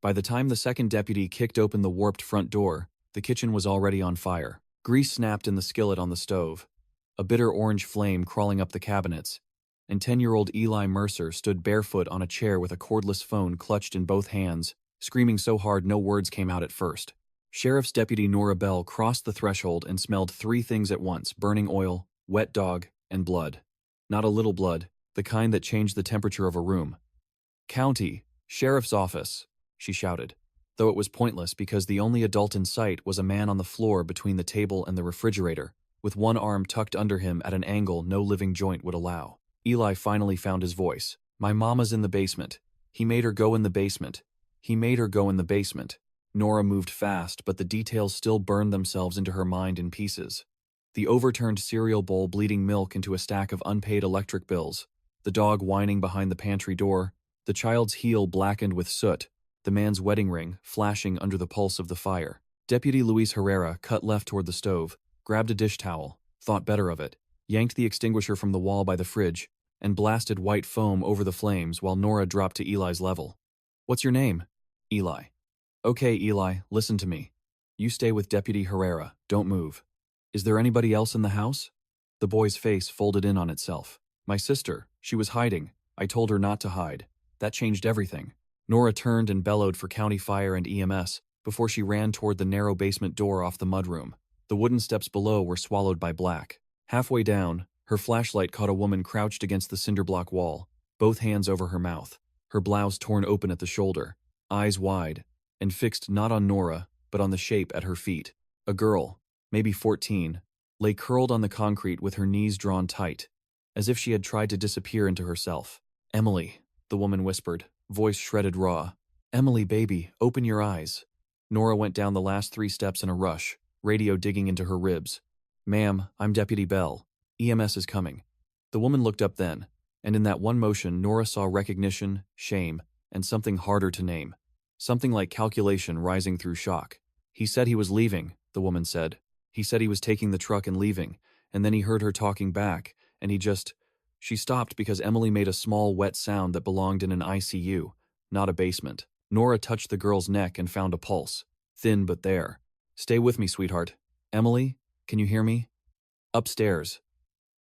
By the time the second deputy kicked open the warped front door, the kitchen was already on fire. Grease snapped in the skillet on the stove, a bitter orange flame crawling up the cabinets, and 10-year-old Eli Mercer stood barefoot on a chair with a cordless phone clutched in both hands, screaming so hard no words came out at first. Sheriff's Deputy Nora Bell crossed the threshold and smelled three things at once: burning oil, wet dog, and blood. Not a little blood, the kind that changed the temperature of a room. "County, Sheriff's Office," she shouted, though it was pointless because the only adult in sight was a man on the floor between the table and the refrigerator, with one arm tucked under him at an angle no living joint would allow. Eli finally found his voice. "My mama's in the basement. He made her go in the basement. He made her go in the basement." Nora moved fast, but the details still burned themselves into her mind in pieces. The overturned cereal bowl bleeding milk into a stack of unpaid electric bills, the dog whining behind the pantry door, the child's heel blackened with soot, the man's wedding ring flashing under the pulse of the fire. Deputy Luis Herrera cut left toward the stove, grabbed a dish towel, thought better of it, yanked the extinguisher from the wall by the fridge, and blasted white foam over the flames while Nora dropped to Eli's level. "What's your name?" "Eli." "Okay, Eli, listen to me. You stay with Deputy Herrera, don't move." "Is there anybody else in the house?" The boy's face folded in on itself. "My sister, she was hiding. I told her not to hide. That changed everything." Nora turned and bellowed for county fire and EMS before she ran toward the narrow basement door off the mudroom. The wooden steps below were swallowed by black. Halfway down, her flashlight caught a woman crouched against the cinderblock wall, both hands over her mouth, her blouse torn open at the shoulder, eyes wide, and fixed not on Nora, but on the shape at her feet. A girl, maybe 14, lay curled on the concrete with her knees drawn tight, as if she had tried to disappear into herself. "Emily," the woman whispered, voice shredded raw. "Emily, baby, open your eyes." Nora went down the last 3 steps in a rush, radio digging into her ribs. "Ma'am, I'm Deputy Bell. EMS is coming." The woman looked up then, and in that one motion Nora saw recognition, shame, and something harder to name. Something like calculation rising through shock. "He said he was leaving," the woman said. "He said he was taking the truck and leaving, and then he heard her talking back, and he just—" She stopped because Emily made a small wet sound that belonged in an ICU, not a basement. Nora touched the girl's neck and found a pulse, thin but there. "Stay with me, sweetheart. Emily, can you hear me?" "Upstairs."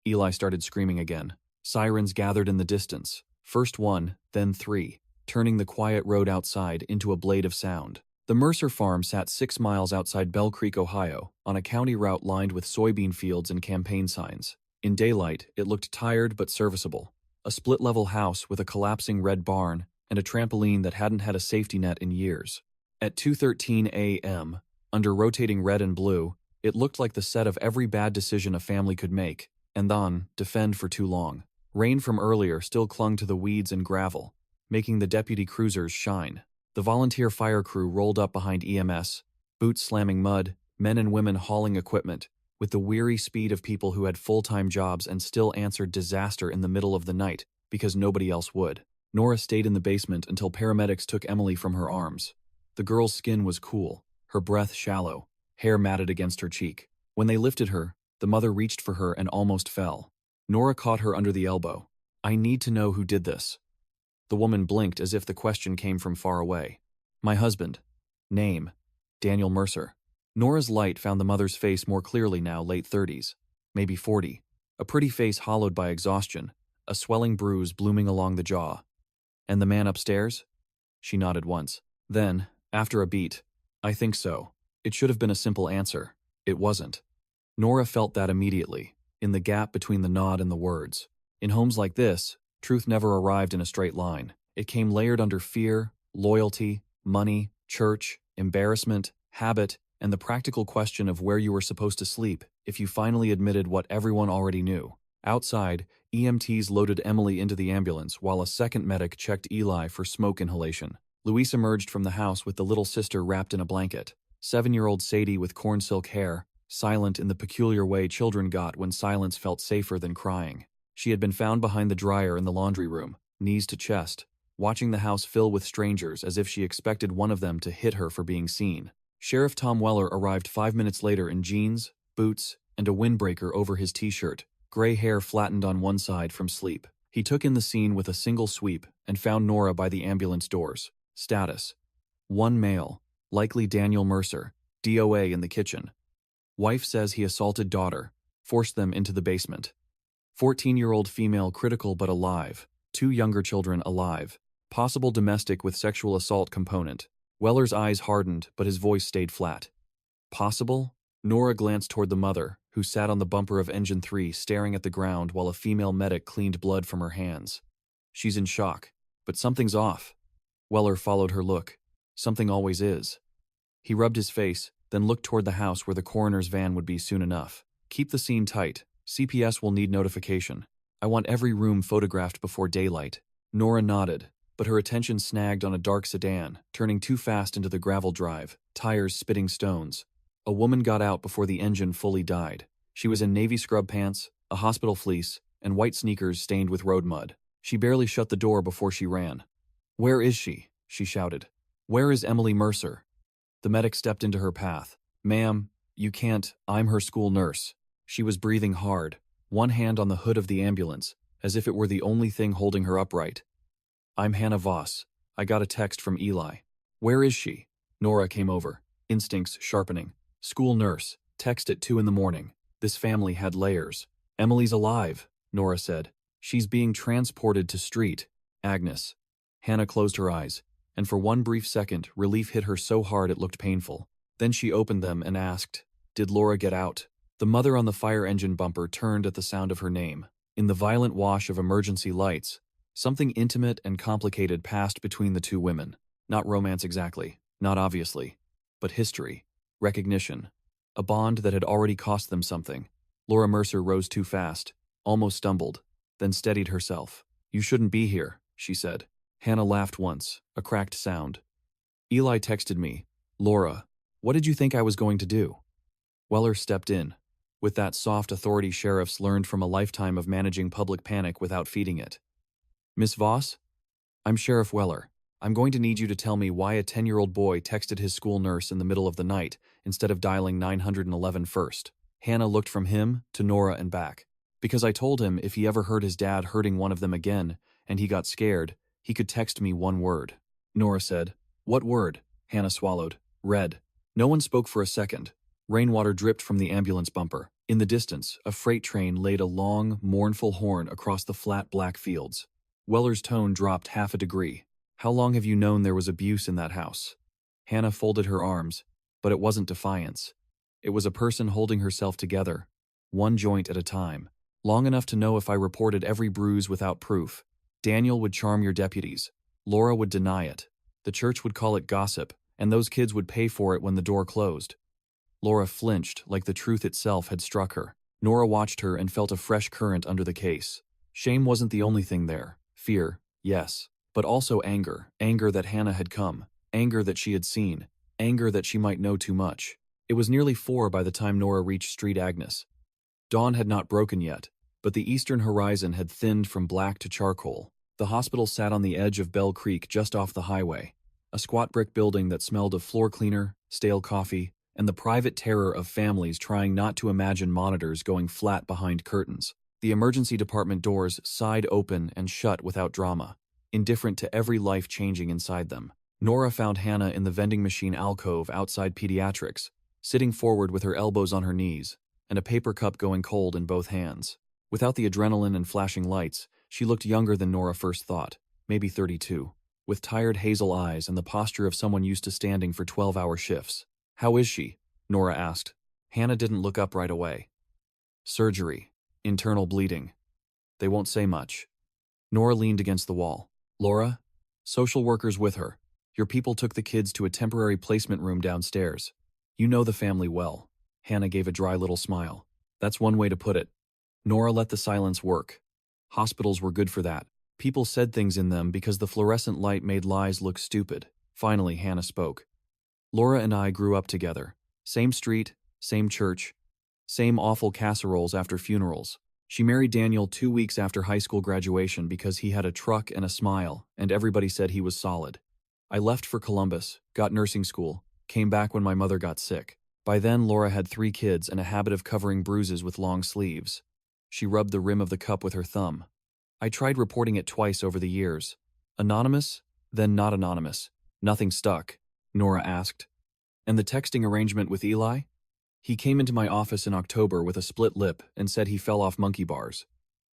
Eli started screaming again. Sirens gathered in the distance, first 1, then 3, turning the quiet road outside into a blade of sound. The Mercer farm sat 6 miles outside Bell Creek, Ohio, on a county route lined with soybean fields and campaign signs. In daylight, it looked tired but serviceable. A split-level house with a collapsing red barn and a trampoline that hadn't had a safety net in years. At 2:13 a.m., under rotating red and blue, it looked like the set of every bad decision a family could make, and then defend for too long. Rain from earlier still clung to the weeds and gravel, making the deputy cruisers shine. The volunteer fire crew rolled up behind EMS, boots slamming mud, men and women hauling equipment, with the weary speed of people who had full-time jobs and still answered disaster in the middle of the night because nobody else would. Nora stayed in the basement until paramedics took Emily from her arms. The girl's skin was cool, her breath shallow, hair matted against her cheek. When they lifted her, the mother reached for her and almost fell. Nora caught her under the elbow. "I need to know who did this." The woman blinked as if the question came from far away. "My husband. Name: Daniel Mercer." Nora's light found the mother's face more clearly now, late 30s, maybe 40. A pretty face hollowed by exhaustion, a swelling bruise blooming along the jaw. "And the man upstairs?" She nodded once. Then, after a beat, "I think so." It should have been a simple answer. It wasn't. Nora felt that immediately, in the gap between the nod and the words. In homes like this, truth never arrived in a straight line. It came layered under fear, loyalty, money, church, embarrassment, habit, and the practical question of where you were supposed to sleep if you finally admitted what everyone already knew. Outside, EMTs loaded Emily into the ambulance while a second medic checked Eli for smoke inhalation. Luis emerged from the house with the little sister wrapped in a blanket. 7-year-old Sadie with corn silk hair, silent in the peculiar way children got when silence felt safer than crying. She had been found behind the dryer in the laundry room, knees to chest, watching the house fill with strangers as if she expected one of them to hit her for being seen. Sheriff Tom Weller arrived 5 minutes later in jeans, boots, and a windbreaker over his t-shirt, gray hair flattened on one side from sleep. He took in the scene with a single sweep and found Nora by the ambulance doors. Status: One male, likely Daniel Mercer, DOA in the kitchen. Wife says he assaulted daughter, forced them into the basement. 14-year-old female critical but alive, 2 younger children alive. Possible domestic with sexual assault component. Weller's eyes hardened, but his voice stayed flat. Possible? Nora glanced toward the mother, who sat on the bumper of Engine 3 staring at the ground while a female medic cleaned blood from her hands. She's in shock, but something's off. Weller followed her look. Something always is. He rubbed his face, then looked toward the house where the coroner's van would be soon enough. Keep the scene tight. CPS will need notification. I want every room photographed before daylight. Nora nodded, but her attention snagged on a dark sedan, turning too fast into the gravel drive, tires spitting stones. A woman got out before the engine fully died. She was in navy scrub pants, a hospital fleece, and white sneakers stained with road mud. She barely shut the door before she ran. "Where is she?" she shouted. "Where is Emily Mercer?" The medic stepped into her path. "Ma'am, you can't, I'm her school nurse." She was breathing hard, one hand on the hood of the ambulance, as if it were the only thing holding her upright. "I'm Hannah Voss. I got a text from Eli." "Where is she?" Nora came over, instincts sharpening. "School nurse, text at 2 in the morning. This family had layers." "Emily's alive," Nora said. "She's being transported to street. Agnes." Hannah closed her eyes, and for one brief second, relief hit her so hard it looked painful. Then she opened them and asked, "Did Laura get out?" The mother on the fire engine bumper turned at the sound of her name. In the violent wash of emergency lights, something intimate and complicated passed between the two women. Not romance exactly, not obviously, but history, recognition, a bond that had already cost them something. Laura Mercer rose too fast, almost stumbled, then steadied herself. "You shouldn't be here," she said. Hannah laughed once, a cracked sound. "Eli texted me. Laura, what did you think I was going to do?" Weller stepped in, with that soft authority sheriffs learned from a lifetime of managing public panic without feeding it. "Miss Voss? I'm Sheriff Weller. I'm going to need you to tell me why a 10-year-old boy texted his school nurse in the middle of the night instead of dialing 911 first." Hannah looked from him to Nora and back. "Because I told him if he ever heard his dad hurting one of them again, and he got scared, he could text me one word." Nora said. "What word?" Hannah swallowed. "Red." No one spoke for a second. Rainwater dripped from the ambulance bumper. In the distance, a freight train laid a long, mournful horn across the flat black fields. Weller's tone dropped half a degree. "How long have you known there was abuse in that house?" Hannah folded her arms, but it wasn't defiance. It was a person holding herself together, one joint at a time. "Long enough to know if I reported every bruise without proof. Daniel would charm your deputies. Laura would deny it. The church would call it gossip, and those kids would pay for it when the door closed." Laura flinched like the truth itself had struck her. Nora watched her and felt a fresh current under the case. Shame wasn't the only thing there. Fear, yes, but also anger. Anger that Hannah had come. Anger that she had seen. Anger that she might know too much. It was nearly 4 by the time Nora reached Street Agnes. Dawn had not broken yet, but the eastern horizon had thinned from black to charcoal. The hospital sat on the edge of Bell Creek just off the highway, a squat brick building that smelled of floor cleaner, stale coffee, and the private terror of families trying not to imagine monitors going flat behind curtains. The emergency department doors sighed open and shut without drama, indifferent to every life changing inside them. Nora found Hannah in the vending machine alcove outside pediatrics, sitting forward with her elbows on her knees, and a paper cup going cold in both hands. Without the adrenaline and flashing lights, she looked younger than Nora first thought, maybe 32, with tired hazel eyes and the posture of someone used to standing for 12-hour shifts. "How is she?" Nora asked. Hannah didn't look up right away. "Surgery. Internal bleeding. They won't say much." Nora leaned against the wall. "Laura? Social workers with her. Your people took the kids to a temporary placement room downstairs. You know the family well." Hannah gave a dry little smile. "That's one way to put it." Nora let the silence work. Hospitals were good for that. People said things in them because the fluorescent light made lies look stupid. Finally, Hannah spoke. "Laura and I grew up together. Same street, same church, same awful casseroles after funerals. She married Daniel 2 weeks after high school graduation because he had a truck and a smile, and everybody said he was solid. I left for Columbus, got nursing school, came back when my mother got sick. By then, Laura had 3 kids and a habit of covering bruises with long sleeves." She rubbed the rim of the cup with her thumb. "I tried reporting it twice over the years. Anonymous, then not anonymous. Nothing stuck. Nora asked. And the texting arrangement with Eli? He came into my office in October with a split lip and said he fell off monkey bars.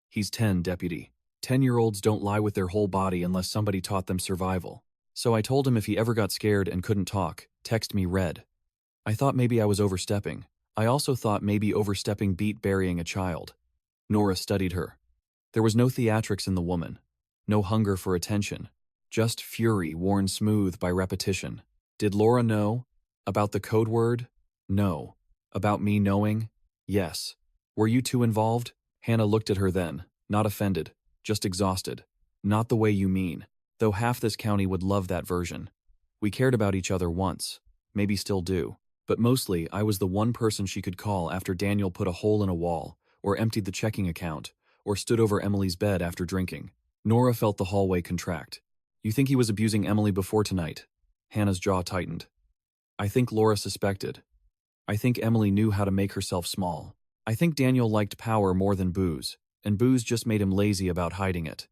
He's 10, deputy. 10-year-olds don't lie with their whole body unless somebody taught them survival. So I told him if he ever got scared and couldn't talk, text me red. I thought maybe I was overstepping. I also thought maybe overstepping beat burying a child. Nora studied her. There was no theatrics in the woman. No hunger for attention. Just fury worn smooth by repetition. Did Laura know? About the code word? No. About me knowing? Yes. Were you two involved? Hannah looked at her then, not offended, just exhausted. Not the way you mean, though half this county would love that version. We cared about each other once, maybe still do, but mostly I was the one person she could call after Daniel put a hole in a wall, or emptied the checking account, or stood over Emily's bed after drinking. Nora felt the hallway contract. You think he was abusing Emily before tonight? Hannah's jaw tightened. I think Laura suspected. I think Emily knew how to make herself small. I think Daniel liked power more than booze, and booze just made him lazy about hiding it.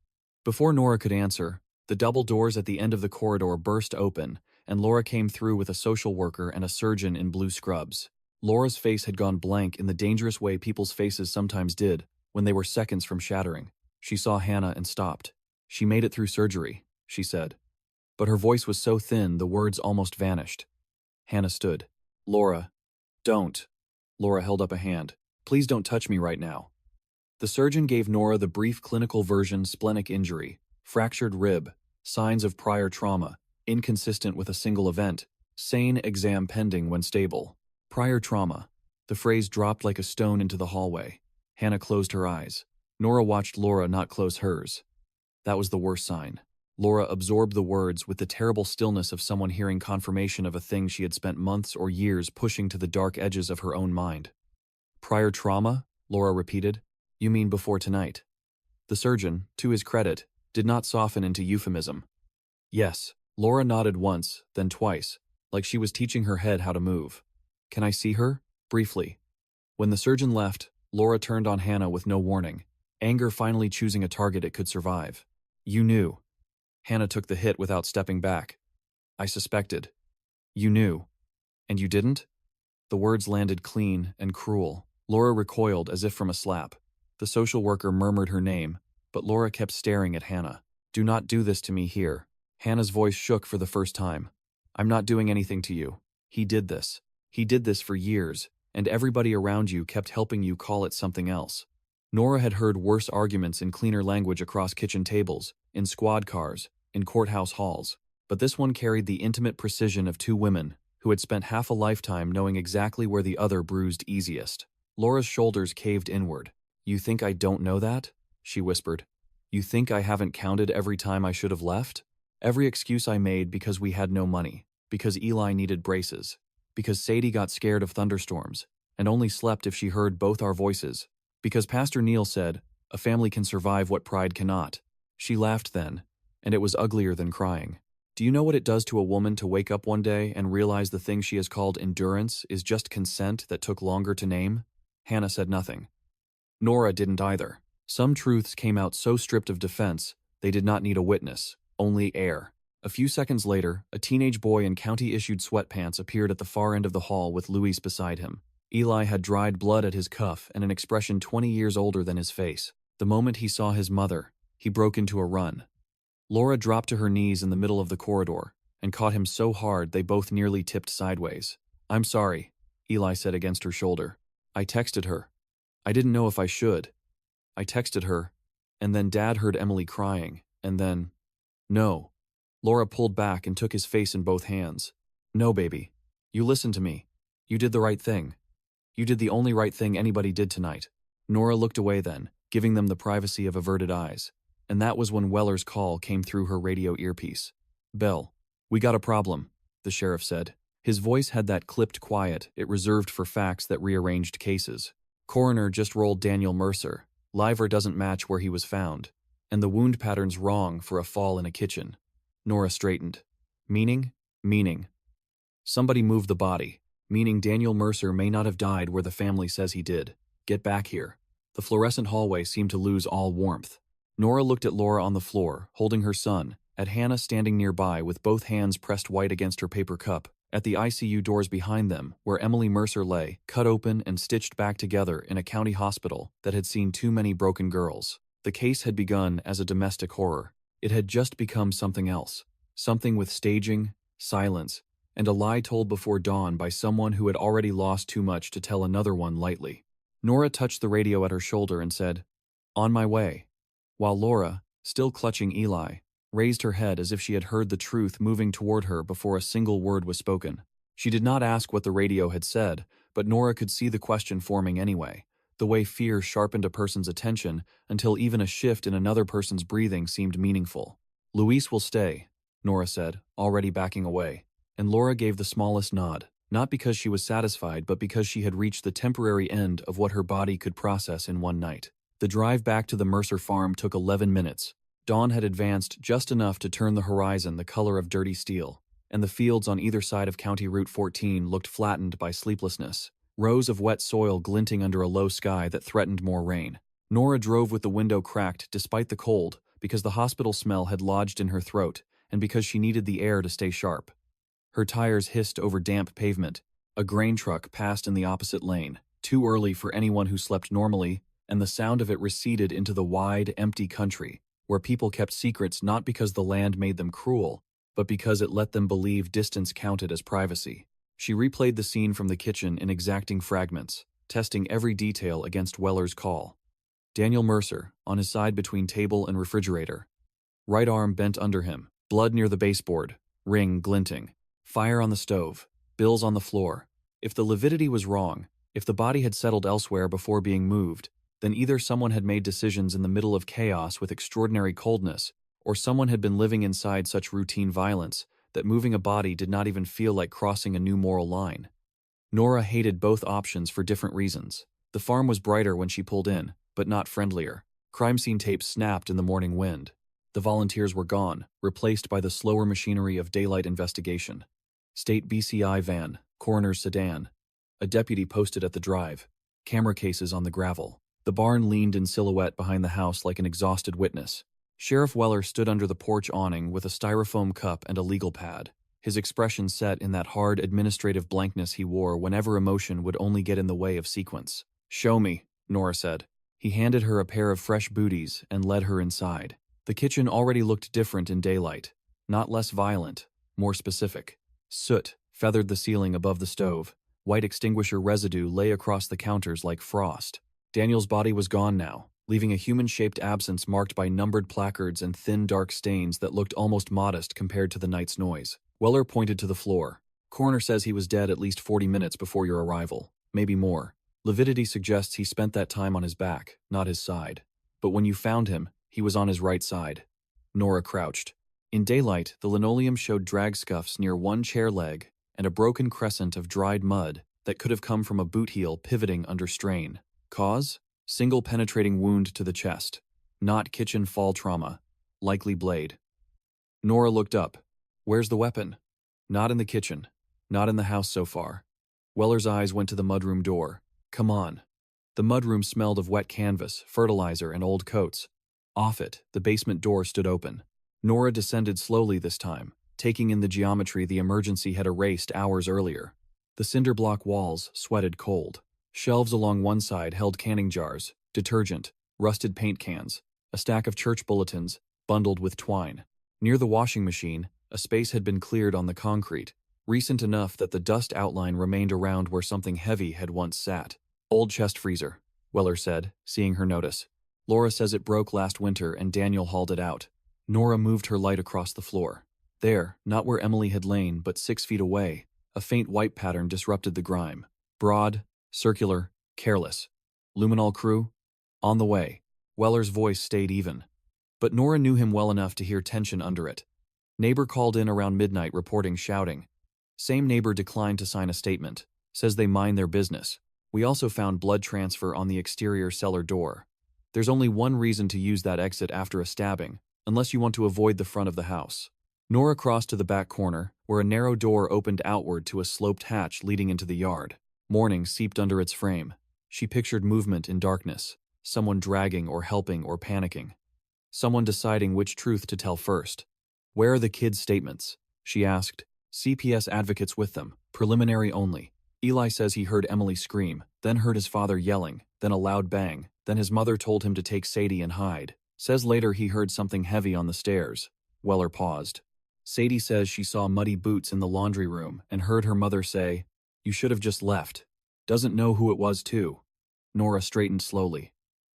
Before Nora could answer, the double doors at the end of the corridor burst open, and Laura came through with a social worker and a surgeon in blue scrubs. Laura's face had gone blank in the dangerous way people's faces sometimes did when they were seconds from shattering. She saw Hannah and stopped. She made it through surgery, she said. But her voice was so thin the words almost vanished. Hannah stood. Laura, don't. Laura held up a hand. Please don't touch me right now. The surgeon gave Nora the brief clinical version: splenic injury, fractured rib, signs of prior trauma, inconsistent with a single event, sane exam pending when stable. Prior trauma. The phrase dropped like a stone into the hallway. Hannah closed her eyes. Nora watched Laura not close hers. That was the worst sign. Laura absorbed the words with the terrible stillness of someone hearing confirmation of a thing she had spent months or years pushing to the dark edges of her own mind. Prior trauma? Laura repeated. You mean before tonight? The surgeon, to his credit, did not soften into euphemism. Yes, Laura nodded once, then twice, like she was teaching her head how to move. Can I see her? Briefly. When the surgeon left, Laura turned on Hannah with no warning, anger finally choosing a target it could survive. You knew. Hannah took the hit without stepping back. I suspected. You knew. And you didn't? The words landed clean and cruel. Laura recoiled as if from a slap. The social worker murmured her name, but Laura kept staring at Hannah. Do not do this to me here. Hannah's voice shook for the first time. I'm not doing anything to you. He did this. He did this for years, and everybody around you kept helping you call it something else. Nora had heard worse arguments in cleaner language across kitchen tables, in squad cars, in courthouse halls, but this one carried the intimate precision of two women who had spent half a lifetime knowing exactly where the other bruised easiest. Laura's shoulders caved inward. You think I don't know that? She whispered. You think I haven't counted every time I should have left? Every excuse I made because we had no money, because Eli needed braces, because Sadie got scared of thunderstorms and only slept if she heard both our voices, because Pastor Neil said, a family can survive what pride cannot. She laughed then, and it was uglier than crying. Do you know what it does to a woman to wake up one day and realize the thing she has called endurance is just consent that took longer to name? Hannah said nothing. Nora didn't either. Some truths came out so stripped of defense, they did not need a witness, only air. A few seconds later, a teenage boy in county-issued sweatpants appeared at the far end of the hall with Luis beside him. Eli had dried blood at his cuff and an expression 20 years older than his face. The moment he saw his mother, he broke into a run. Laura dropped to her knees in the middle of the corridor and caught him so hard they both nearly tipped sideways. I'm sorry, Eli said against her shoulder. I texted her. I didn't know if I should. I texted her, and then Dad heard Emily crying, and then... No. Laura pulled back and took his face in both hands. No, baby. You listened to me. You did the right thing. You did the only right thing anybody did tonight. Nora looked away then, giving them the privacy of averted eyes. And that was when Weller's call came through her radio earpiece. Belle, we got a problem, the sheriff said. His voice had that clipped quiet it reserved for facts that rearranged cases. Coroner just rolled Daniel Mercer. Liver doesn't match where he was found, and the wound pattern's wrong for a fall in a kitchen. Nora straightened. Meaning? Meaning. Somebody moved the body, meaning Daniel Mercer may not have died where the family says he did. Get back here. The fluorescent hallway seemed to lose all warmth. Nora looked at Laura on the floor, holding her son, at Hannah standing nearby with both hands pressed white against her paper cup, at the ICU doors behind them where Emily Mercer lay, cut open and stitched back together in a county hospital that had seen too many broken girls. The case had begun as a domestic horror. It had just become something else. Something with staging, silence, and a lie told before dawn by someone who had already lost too much to tell another one lightly. Nora touched the radio at her shoulder and said, "On my way," while Laura, still clutching Eli, raised her head as if she had heard the truth moving toward her before a single word was spoken. She did not ask what the radio had said, but Nora could see the question forming anyway, the way fear sharpened a person's attention until even a shift in another person's breathing seemed meaningful. "Luis will stay," Nora said, already backing away, and Laura gave the smallest nod, not because she was satisfied but because she had reached the temporary end of what her body could process in one night. The drive back to the Mercer farm took 11 minutes. Dawn had advanced just enough to turn the horizon the color of dirty steel, and the fields on either side of County Route 14 looked flattened by sleeplessness, rows of wet soil glinting under a low sky that threatened more rain. Nora drove with the window cracked despite the cold because the hospital smell had lodged in her throat and because she needed the air to stay sharp. Her tires hissed over damp pavement. A grain truck passed in the opposite lane, too early for anyone who slept normally, and the sound of it receded into the wide, empty country, where people kept secrets not because the land made them cruel, but because it let them believe distance counted as privacy. She replayed the scene from the kitchen in exacting fragments, testing every detail against Weller's call. Daniel Mercer, on his side between table and refrigerator. Right arm bent under him, blood near the baseboard, ring glinting. Fire on the stove, bills on the floor. If the lividity was wrong, if the body had settled elsewhere before being moved, then either someone had made decisions in the middle of chaos with extraordinary coldness, or someone had been living inside such routine violence that moving a body did not even feel like crossing a new moral line. Nora hated both options for different reasons. The farm was brighter when she pulled in, but not friendlier. Crime scene tapes snapped in the morning wind. The volunteers were gone, replaced by the slower machinery of daylight investigation. State BCI van, coroner's sedan. A deputy posted at the drive. Camera cases on the gravel. The barn leaned in silhouette behind the house like an exhausted witness. Sheriff Weller stood under the porch awning with a styrofoam cup and a legal pad, his expression set in that hard administrative blankness he wore whenever emotion would only get in the way of sequence. "Show me," Nora said. He handed her a pair of fresh booties and led her inside. The kitchen already looked different in daylight, not less violent, more specific. Soot feathered the ceiling above the stove. White extinguisher residue lay across the counters like frost. Daniel's body was gone now, leaving a human-shaped absence marked by numbered placards and thin dark stains that looked almost modest compared to the night's noise. Weller pointed to the floor. "Coroner says he was dead at least 40 minutes before your arrival, maybe more. Lividity suggests he spent that time on his back, not his side. But when you found him, he was on his right side." Nora crouched. In daylight, the linoleum showed drag scuffs near one chair leg and a broken crescent of dried mud that could have come from a boot heel pivoting under strain. Cause? Single penetrating wound to the chest. Not kitchen fall trauma. Likely blade. Nora looked up. "Where's the weapon?" "Not in the kitchen. Not in the house so far." Weller's eyes went to the mudroom door. "Come on." The mudroom smelled of wet canvas, fertilizer, and old coats. Off it, the basement door stood open. Nora descended slowly this time, taking in the geometry the emergency had erased hours earlier. The cinder block walls sweated cold. Shelves along one side held canning jars, detergent, rusted paint cans, a stack of church bulletins, bundled with twine. Near the washing machine, a space had been cleared on the concrete, recent enough that the dust outline remained around where something heavy had once sat. "Old chest freezer," Weller said, seeing her notice. "Laura says it broke last winter and Daniel hauled it out." Nora moved her light across the floor. There, not where Emily had lain, but 6 feet away, a faint white pattern disrupted the grime. Broad, circular, careless. "Luminol crew?" "On the way." Weller's voice stayed even. But Nora knew him well enough to hear tension under it. Neighbor called in around midnight reporting shouting. Same neighbor declined to sign a statement. Says they mind their business. We also found blood transfer on the exterior cellar door. There's only one reason to use that exit after a stabbing, unless you want to avoid the front of the house. Nora crossed to the back corner, where a narrow door opened outward to a sloped hatch leading into the yard. Morning seeped under its frame. She pictured movement in darkness, someone dragging or helping or panicking. Someone deciding which truth to tell first. Where are the kids' statements? She asked. CPS advocates with them, preliminary only. Eli says he heard Emily scream, then heard his father yelling, then a loud bang, then his mother told him to take Sadie and hide. Says later he heard something heavy on the stairs. Weller paused. Sadie says she saw muddy boots in the laundry room and heard her mother say, "You should have just left." Doesn't know who it was too. Nora straightened slowly.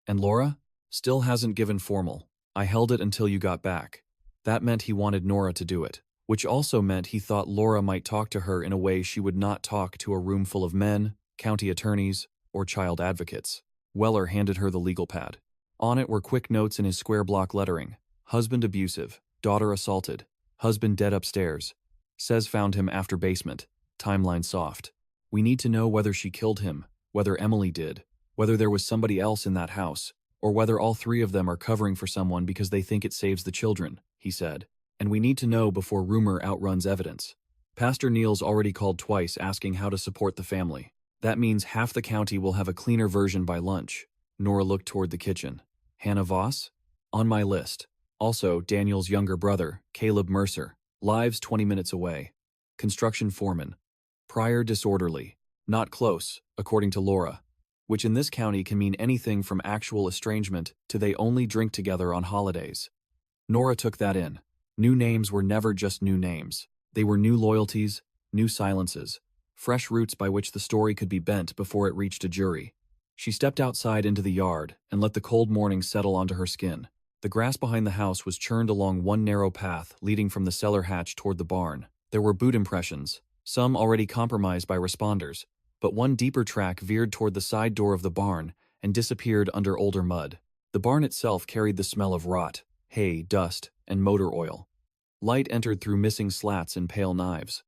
And Laura? Still hasn't given formal. I held it until you got back. That meant he wanted Nora to do it, which also meant he thought Laura might talk to her in a way she would not talk to a room full of men, county attorneys, or child advocates. Weller handed her the legal pad. On it were quick notes in his square block lettering. Husband abusive, daughter assaulted, husband dead upstairs. Says found him after basement, timeline soft. We need to know whether she killed him, whether Emily did, whether there was somebody else in that house, or whether all three of them are covering for someone because they think it saves the children, he said. And we need to know before rumor outruns evidence. Pastor Neil's already called twice asking how to support the family. That means half the county will have a cleaner version by lunch. Nora looked toward the kitchen. Hannah Voss? On my list. Also, Daniel's younger brother, Caleb Mercer. Lives 20 minutes away. Construction foreman. Prior disorderly. Not close, according to Laura. Which in this county can mean anything from actual estrangement to they only drink together on holidays. Nora took that in. New names were never just new names. They were new loyalties, new silences, fresh routes by which the story could be bent before it reached a jury. She stepped outside into the yard and let the cold morning settle onto her skin. The grass behind the house was churned along one narrow path leading from the cellar hatch toward the barn. There were boot impressions, some already compromised by responders, but one deeper track veered toward the side door of the barn and disappeared under older mud. The barn itself carried the smell of rot, hay, dust, and motor oil. Light entered through missing slats and pale knives.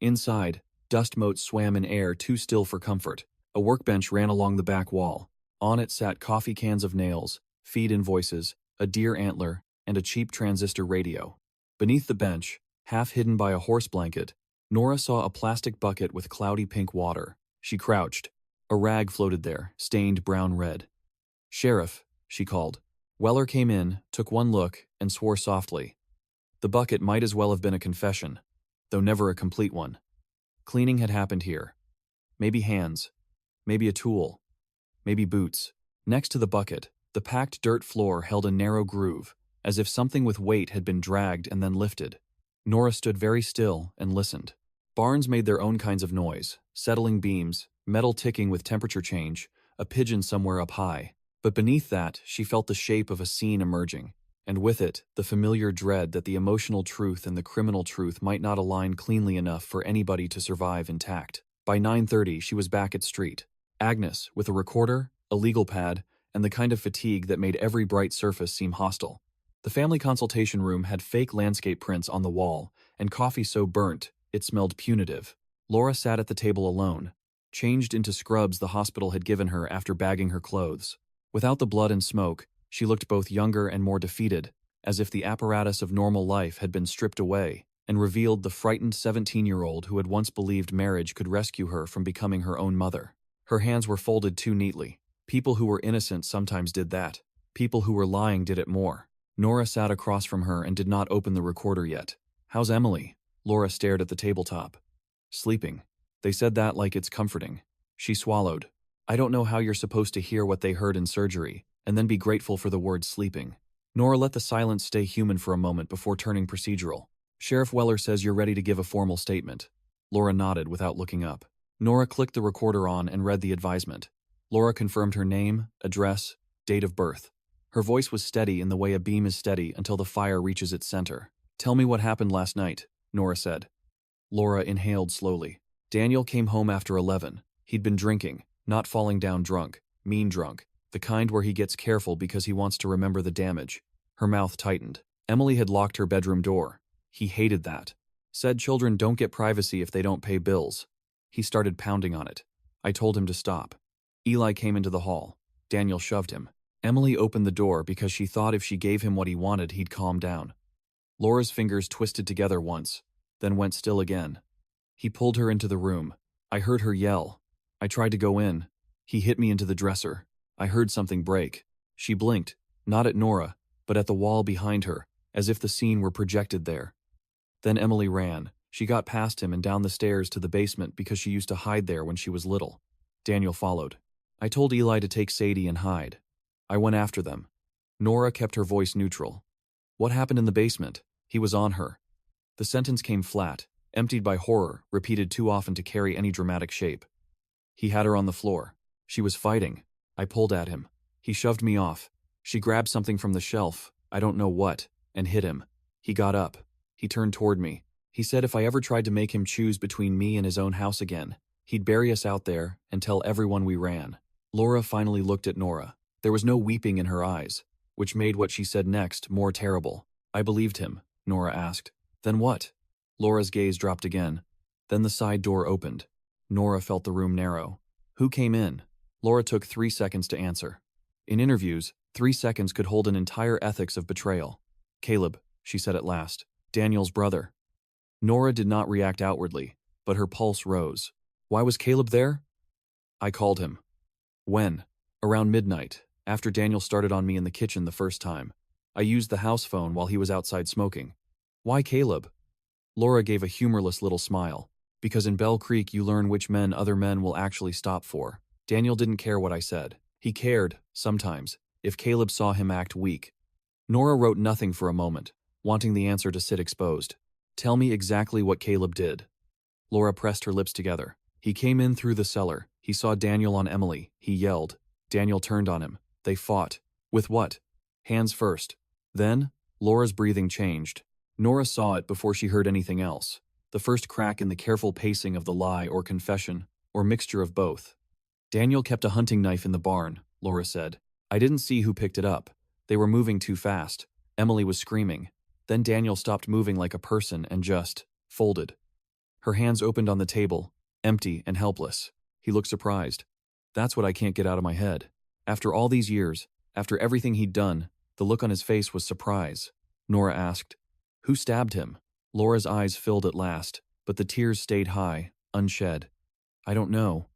Inside, dust motes swam in air too still for comfort. A workbench ran along the back wall. On it sat coffee cans of nails, feed invoices, a deer antler, and a cheap transistor radio. Beneath the bench, half hidden by a horse blanket, Nora saw a plastic bucket with cloudy pink water. She crouched. A rag floated there, stained brown-red. "Sheriff," she called. Weller came in, took one look, and swore softly. The bucket might as well have been a confession, though never a complete one. Cleaning had happened here. Maybe hands. Maybe a tool. Maybe boots. Next to the bucket, the packed dirt floor held a narrow groove, as if something with weight had been dragged and then lifted. Nora stood very still and listened. Barns made their own kinds of noise, settling beams, metal ticking with temperature change, a pigeon somewhere up high. But beneath that, she felt the shape of a scene emerging, and with it, the familiar dread that the emotional truth and the criminal truth might not align cleanly enough for anybody to survive intact. By 9:30, she was back at street. Agnes, with a recorder, a legal pad, and the kind of fatigue that made every bright surface seem hostile. The family consultation room had fake landscape prints on the wall, and coffee so burnt, it smelled punitive. Laura sat at the table alone, changed into scrubs the hospital had given her after bagging her clothes. Without the blood and smoke, she looked both younger and more defeated, as if the apparatus of normal life had been stripped away, and revealed the frightened 17-year-old who had once believed marriage could rescue her from becoming her own mother. Her hands were folded too neatly. People who were innocent sometimes did that. People who were lying did it more. Nora sat across from her and did not open the recorder yet. "How's Emily?" Laura stared at the tabletop. "Sleeping." They said that like it's comforting. She swallowed. "I don't know how you're supposed to hear what they heard in surgery, and then be grateful for the word sleeping." Nora let the silence stay human for a moment before turning procedural. "Sheriff Weller says you're ready to give a formal statement." Laura nodded without looking up. Nora clicked the recorder on and read the advisement. Laura confirmed her name, address, date of birth. Her voice was steady in the way a beam is steady until the fire reaches its center. "Tell me what happened last night," Nora said. Laura inhaled slowly. "Daniel came home after 11. He'd been drinking, not falling down drunk, mean drunk, the kind where he gets careful because he wants to remember the damage." Her mouth tightened. Emily had locked her bedroom door. He hated that. Said children don't get privacy if they don't pay bills. He started pounding on it. I told him to stop. Eli came into the hall. Daniel shoved him. Emily opened the door because she thought if she gave him what he wanted, he'd calm down. Laura's fingers twisted together once, then went still again. He pulled her into the room. I heard her yell. I tried to go in. He hit me into the dresser. I heard something break. She blinked, not at Nora, but at the wall behind her, as if the scene were projected there. Then Emily ran. She got past him and down the stairs to the basement because she used to hide there when she was little. Daniel followed. I told Eli to take Sadie and hide. I went after them. Nora kept her voice neutral. What happened in the basement? He was on her. The sentence came flat, emptied by horror, repeated too often to carry any dramatic shape. He had her on the floor. She was fighting. I pulled at him. He shoved me off. She grabbed something from the shelf, I don't know what, and hit him. He got up. He turned toward me. He said if I ever tried to make him choose between me and his own house again, he'd bury us out there and tell everyone we ran. Laura finally looked at Nora. There was no weeping in her eyes, which made what she said next more terrible. I believed him, Nora asked. Then what? Laura's gaze dropped again. Then the side door opened. Nora felt the room narrow. Who came in? Laura took 3 seconds to answer. In interviews, 3 seconds could hold an entire ethics of betrayal. Caleb, she said at last. Daniel's brother. Nora did not react outwardly, but her pulse rose. Why was Caleb there? I called him. When? Around midnight, after Daniel started on me in the kitchen the first time. I used the house phone while he was outside smoking. Why Caleb? Laura gave a humorless little smile. Because in Bell Creek you learn which men other men will actually stop for. Daniel didn't care what I said. He cared, sometimes, if Caleb saw him act weak. Nora wrote nothing for a moment, wanting the answer to sit exposed. Tell me exactly what Caleb did. Laura pressed her lips together. He came in through the cellar. He saw Daniel on Emily. He yelled. Daniel turned on him. They fought. With what? Hands first. Then, Laura's breathing changed. Nora saw it before she heard anything else. The first crack in the careful pacing of the lie or confession, or mixture of both. Daniel kept a hunting knife in the barn, Laura said. I didn't see who picked it up. They were moving too fast. Emily was screaming. Then Daniel stopped moving like a person and just folded. Her hands opened on the table, empty and helpless. He looked surprised. That's what I can't get out of my head. After all these years, after everything he'd done, the look on his face was surprise. Nora asked, who stabbed him? Laura's eyes filled at last, but the tears stayed high, unshed. I don't know.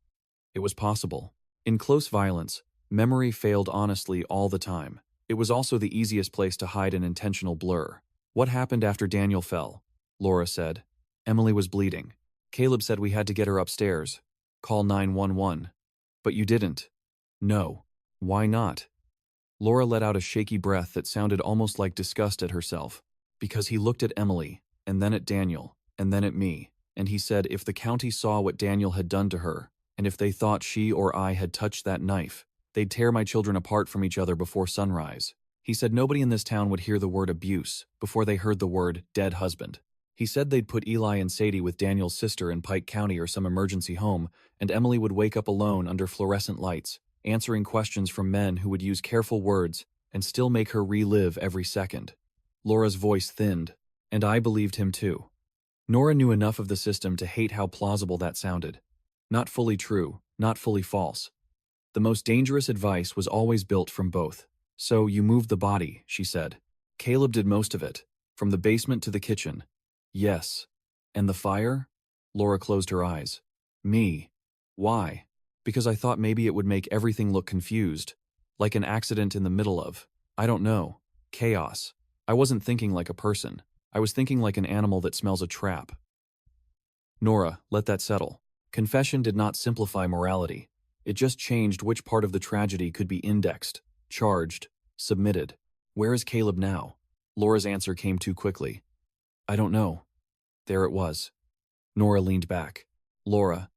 It was possible. In close violence, memory failed honestly all the time. It was also the easiest place to hide an intentional blur. What happened after Daniel fell? Laura said. Emily was bleeding. Caleb said we had to get her upstairs. Call 911. But you didn't. No. Why not? Laura let out a shaky breath that sounded almost like disgust at herself. Because he looked at Emily, and then at Daniel, and then at me, and he said if the county saw what Daniel had done to her, and if they thought she or I had touched that knife, they'd tear my children apart from each other before sunrise. He said nobody in this town would hear the word abuse before they heard the word dead husband. He said they'd put Eli and Sadie with Daniel's sister in Pike County or some emergency home, and Emily would wake up alone under fluorescent lights, answering questions from men who would use careful words and still make her relive every second. Laura's voice thinned, and I believed him too. Nora knew enough of the system to hate how plausible that sounded. Not fully true, not fully false. The most dangerous advice was always built from both. So you moved the body, she said. Caleb did most of it, from the basement to the kitchen. Yes. And the fire? Laura closed her eyes. Me. Why? Because I thought maybe it would make everything look confused, like an accident in the middle of, I don't know, chaos. I wasn't thinking like a person. I was thinking like an animal that smells a trap. Nora, let that settle. Confession did not simplify morality. It just changed which part of the tragedy could be indexed, charged, submitted. Where is Caleb now? Laura's answer came too quickly. I don't know. There it was. Nora leaned back. Laura,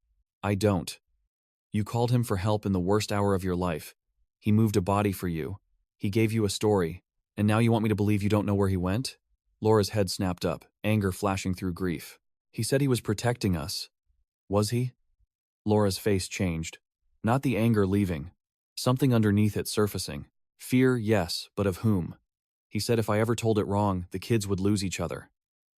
I don't. You called him for help in the worst hour of your life. He moved a body for you. He gave you a story. And now you want me to believe you don't know where he went? Laura's head snapped up, anger flashing through grief. He said he was protecting us. Was he? Laura's face changed. Not the anger leaving. Something underneath it surfacing. Fear, yes, but of whom? He said if I ever told it wrong, the kids would lose each other.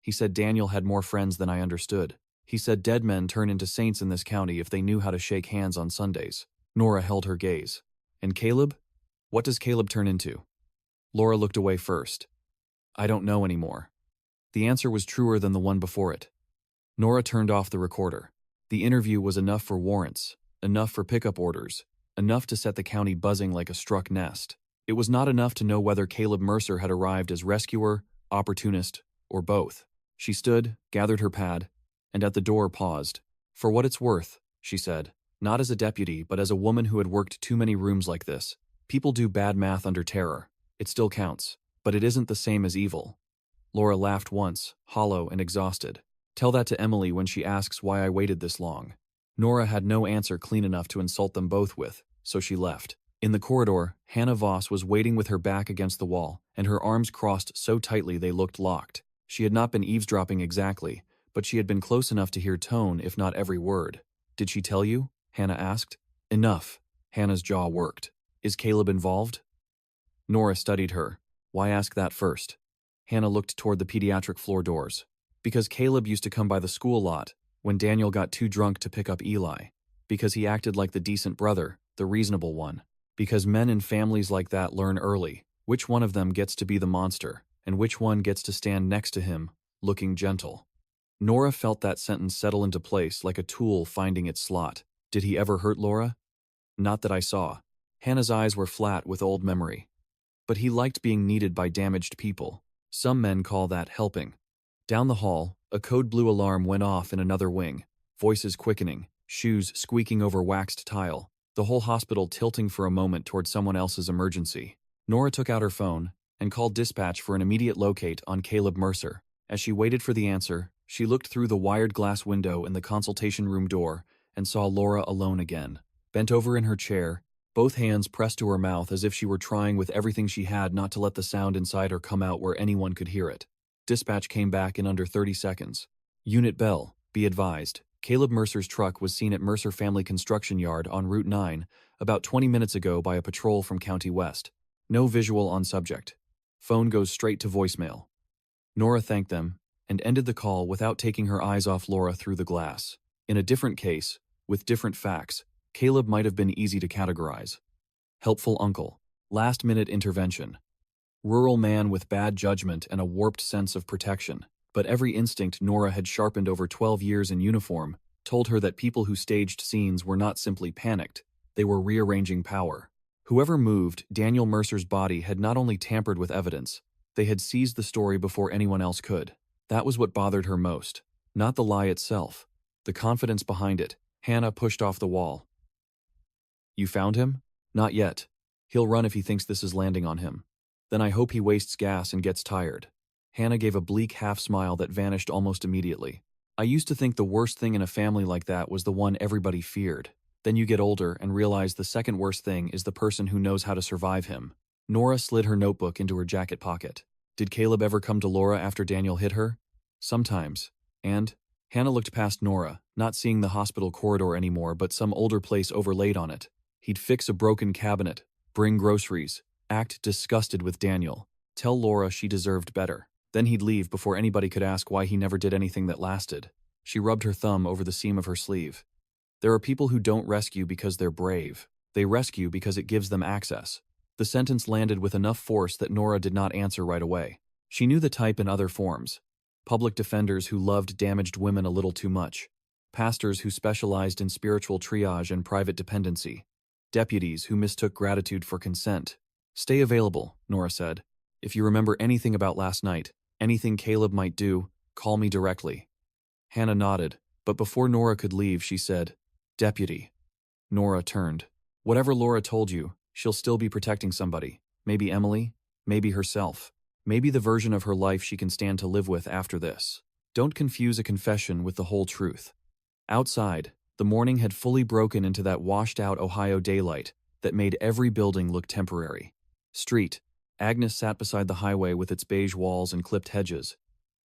He said Daniel had more friends than I understood. He said dead men turn into saints in this county if they knew how to shake hands on Sundays. Nora held her gaze. And Caleb? What does Caleb turn into? Laura looked away first. I don't know anymore. The answer was truer than the one before it. Nora turned off the recorder. The interview was enough for warrants, enough for pickup orders, enough to set the county buzzing like a struck nest. It was not enough to know whether Caleb Mercer had arrived as rescuer, opportunist, or both. She stood, gathered her pad, and at the door paused. "For what it's worth," she said. "Not as a deputy, but as a woman who had worked too many rooms like this. People do bad math under terror. It still counts. But it isn't the same as evil." Laura laughed once, hollow and exhausted. "Tell that to Emily when she asks why I waited this long." Nora had no answer clean enough to insult them both with, so she left. In the corridor, Hannah Voss was waiting with her back against the wall, and her arms crossed so tightly they looked locked. She had not been eavesdropping exactly, but she had been close enough to hear tone, if not every word. "Did she tell you?" Hannah asked. "Enough." Hannah's jaw worked. "Is Caleb involved?" Nora studied her. "Why ask that first?" Hannah looked toward the pediatric floor doors. "Because Caleb used to come by the school lot when Daniel got too drunk to pick up Eli. Because he acted like the decent brother, the reasonable one. Because men in families like that learn early which one of them gets to be the monster, and which one gets to stand next to him, looking gentle." Nora felt that sentence settle into place like a tool finding its slot. "Did he ever hurt Laura?" "Not that I saw." Hannah's eyes were flat with old memory. "But he liked being needed by damaged people. Some men call that helping." Down the hall, a code blue alarm went off in another wing, voices quickening, shoes squeaking over waxed tile, the whole hospital tilting for a moment toward someone else's emergency. Nora took out her phone and called dispatch for an immediate locate on Caleb Mercer. As she waited for the answer, she looked through the wired glass window in the consultation room door and saw Laura alone again. Bent over in her chair, both hands pressed to her mouth as if she were trying with everything she had not to let the sound inside her come out where anyone could hear it. Dispatch came back in under 30 seconds. "Unit Bell, be advised. Caleb Mercer's truck was seen at Mercer Family Construction Yard on Route 9 about 20 minutes ago by a patrol from County West. No visual on subject. Phone goes straight to voicemail." Nora thanked them and ended the call without taking her eyes off Laura through the glass. In a different case, with different facts, Caleb might have been easy to categorize. Helpful uncle. Last-minute intervention. Rural man with bad judgment and a warped sense of protection. But every instinct Nora had sharpened over 12 years in uniform told her that people who staged scenes were not simply panicked, they were rearranging power. Whoever moved Daniel Mercer's body had not only tampered with evidence, they had seized the story before anyone else could. That was what bothered her most. Not the lie itself. The confidence behind it. Hannah pushed off the wall. "You found him?" "Not yet. He'll run if he thinks this is landing on him. Then I hope he wastes gas and gets tired." Hannah gave a bleak half-smile that vanished almost immediately. "I used to think the worst thing in a family like that was the one everybody feared. Then you get older and realize the second worst thing is the person who knows how to survive him." Nora slid her notebook into her jacket pocket. "Did Caleb ever come to Laura after Daniel hit her?" "Sometimes." "And?" Hannah looked past Nora, not seeing the hospital corridor anymore but some older place overlaid on it. "He'd fix a broken cabinet, bring groceries, act disgusted with Daniel, tell Laura she deserved better. Then he'd leave before anybody could ask why he never did anything that lasted." She rubbed her thumb over the seam of her sleeve. "There are people who don't rescue because they're brave. They rescue because it gives them access." The sentence landed with enough force that Nora did not answer right away. She knew the type in other forms. Public defenders who loved damaged women a little too much. Pastors who specialized in spiritual triage and private dependency. Deputies who mistook gratitude for consent. "Stay available," Nora said. "If you remember anything about last night, anything Caleb might do, call me directly." Hannah nodded, but before Nora could leave, she said, "Deputy." Nora turned. "Whatever Laura told you, she'll still be protecting somebody. Maybe Emily, maybe herself. Maybe the version of her life she can stand to live with after this. Don't confuse a confession with the whole truth." Outside, the morning had fully broken into that washed-out Ohio daylight that made every building look temporary. Street. Agnes sat beside the highway with its beige walls and clipped hedges.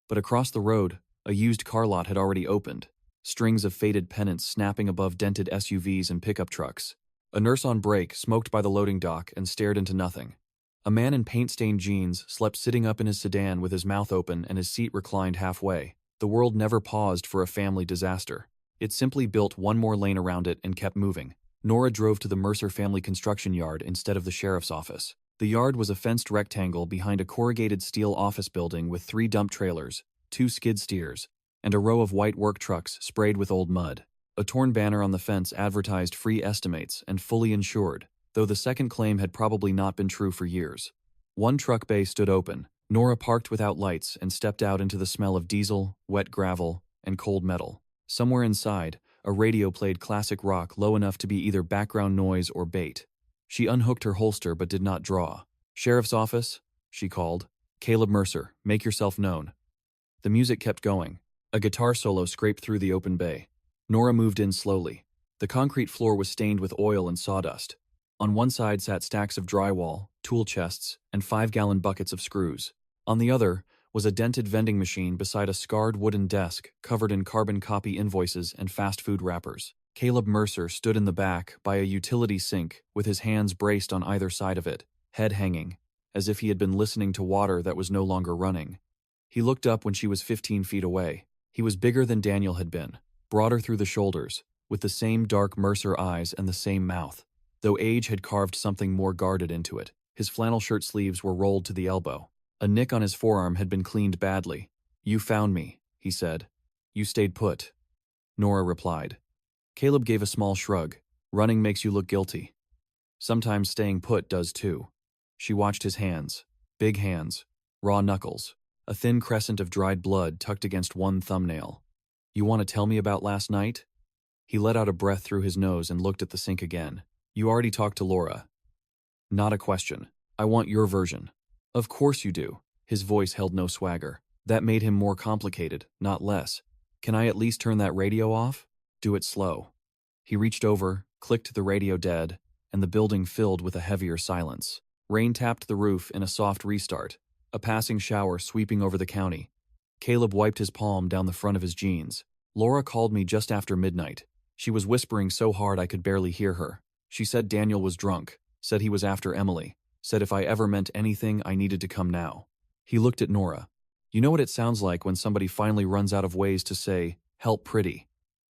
But across the road, a used car lot had already opened, strings of faded pennants snapping above dented SUVs and pickup trucks. A nurse on break smoked by the loading dock and stared into nothing. A man in paint-stained jeans slept sitting up in his sedan with his mouth open and his seat reclined halfway. The world never paused for a family disaster. It simply built one more lane around it and kept moving. Nora drove to the Mercer Family Construction Yard instead of the sheriff's office. The yard was a fenced rectangle behind a corrugated steel office building with 3 dump trailers, 2 skid steers, and a row of white work trucks sprayed with old mud. A torn banner on the fence advertised free estimates and fully insured, though the second claim had probably not been true for years. One truck bay stood open, Nora parked without lights and stepped out into the smell of diesel, wet gravel, and cold metal. Somewhere inside, a radio played classic rock low enough to be either background noise or bait. She unhooked her holster but did not draw. "Sheriff's office?" she called. "Caleb Mercer, make yourself known." The music kept going. A guitar solo scraped through the open bay. Nora moved in slowly. The concrete floor was stained with oil and sawdust. On one side sat stacks of drywall, tool chests, and 5-gallon buckets of screws. On the other was a dented vending machine beside a scarred wooden desk covered in carbon copy invoices and fast food wrappers. Caleb Mercer stood in the back by a utility sink with his hands braced on either side of it, head hanging, as if he had been listening to water that was no longer running. He looked up when she was 15 feet away. He was bigger than Daniel had been, broader through the shoulders, with the same dark Mercer eyes and the same mouth, though age had carved something more guarded into it. His flannel shirt sleeves were rolled to the elbow. A nick on his forearm had been cleaned badly. "You found me," he said. "You stayed put." Nora replied. Caleb gave a small shrug. "Running makes you look guilty. Sometimes staying put does too." She watched his hands. Big hands. Raw knuckles. A thin crescent of dried blood tucked against one thumbnail. "You want to tell me about last night?" He let out a breath through his nose and looked at the sink again. "You already talked to Laura." "Not a question. I want your version." "Of course you do." His voice held no swagger. That made him more complicated, not less. "Can I at least turn that radio off?" "Do it slow." He reached over, clicked the radio dead, and the building filled with a heavier silence. Rain tapped the roof in a soft restart, a passing shower sweeping over the county. Caleb wiped his palm down the front of his jeans. "Laura called me just after midnight. She was whispering so hard I could barely hear her. She said Daniel was drunk, said he was after Emily, said if I ever meant anything I needed to come now." He looked at Nora. "You know what it sounds like when somebody finally runs out of ways to say, 'Help, pretty'?"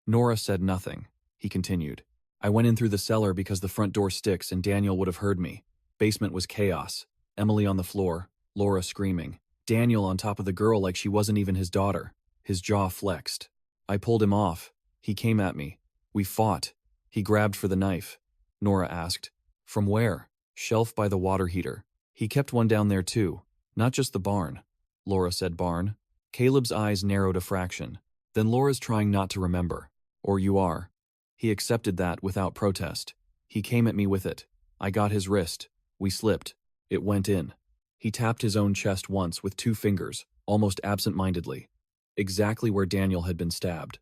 Nora said nothing. He continued. "I went in through the cellar because the front door sticks and Daniel would have heard me. Basement was chaos. Emily on the floor, Laura screaming. Daniel on top of the girl like she wasn't even his daughter." His jaw flexed. "I pulled him off. He came at me. We fought. He grabbed for the knife." Nora asked. "From where?" "Shelf by the water heater. He kept one down there too. Not just the barn." Laura said barn. Caleb's eyes narrowed a fraction. "Then Laura's trying not to remember. Or you are." He accepted that without protest. "He came at me with it. I got his wrist. We slipped. It went in." He tapped his own chest once with 2 fingers, almost absent-mindedly. Exactly where Daniel had been stabbed.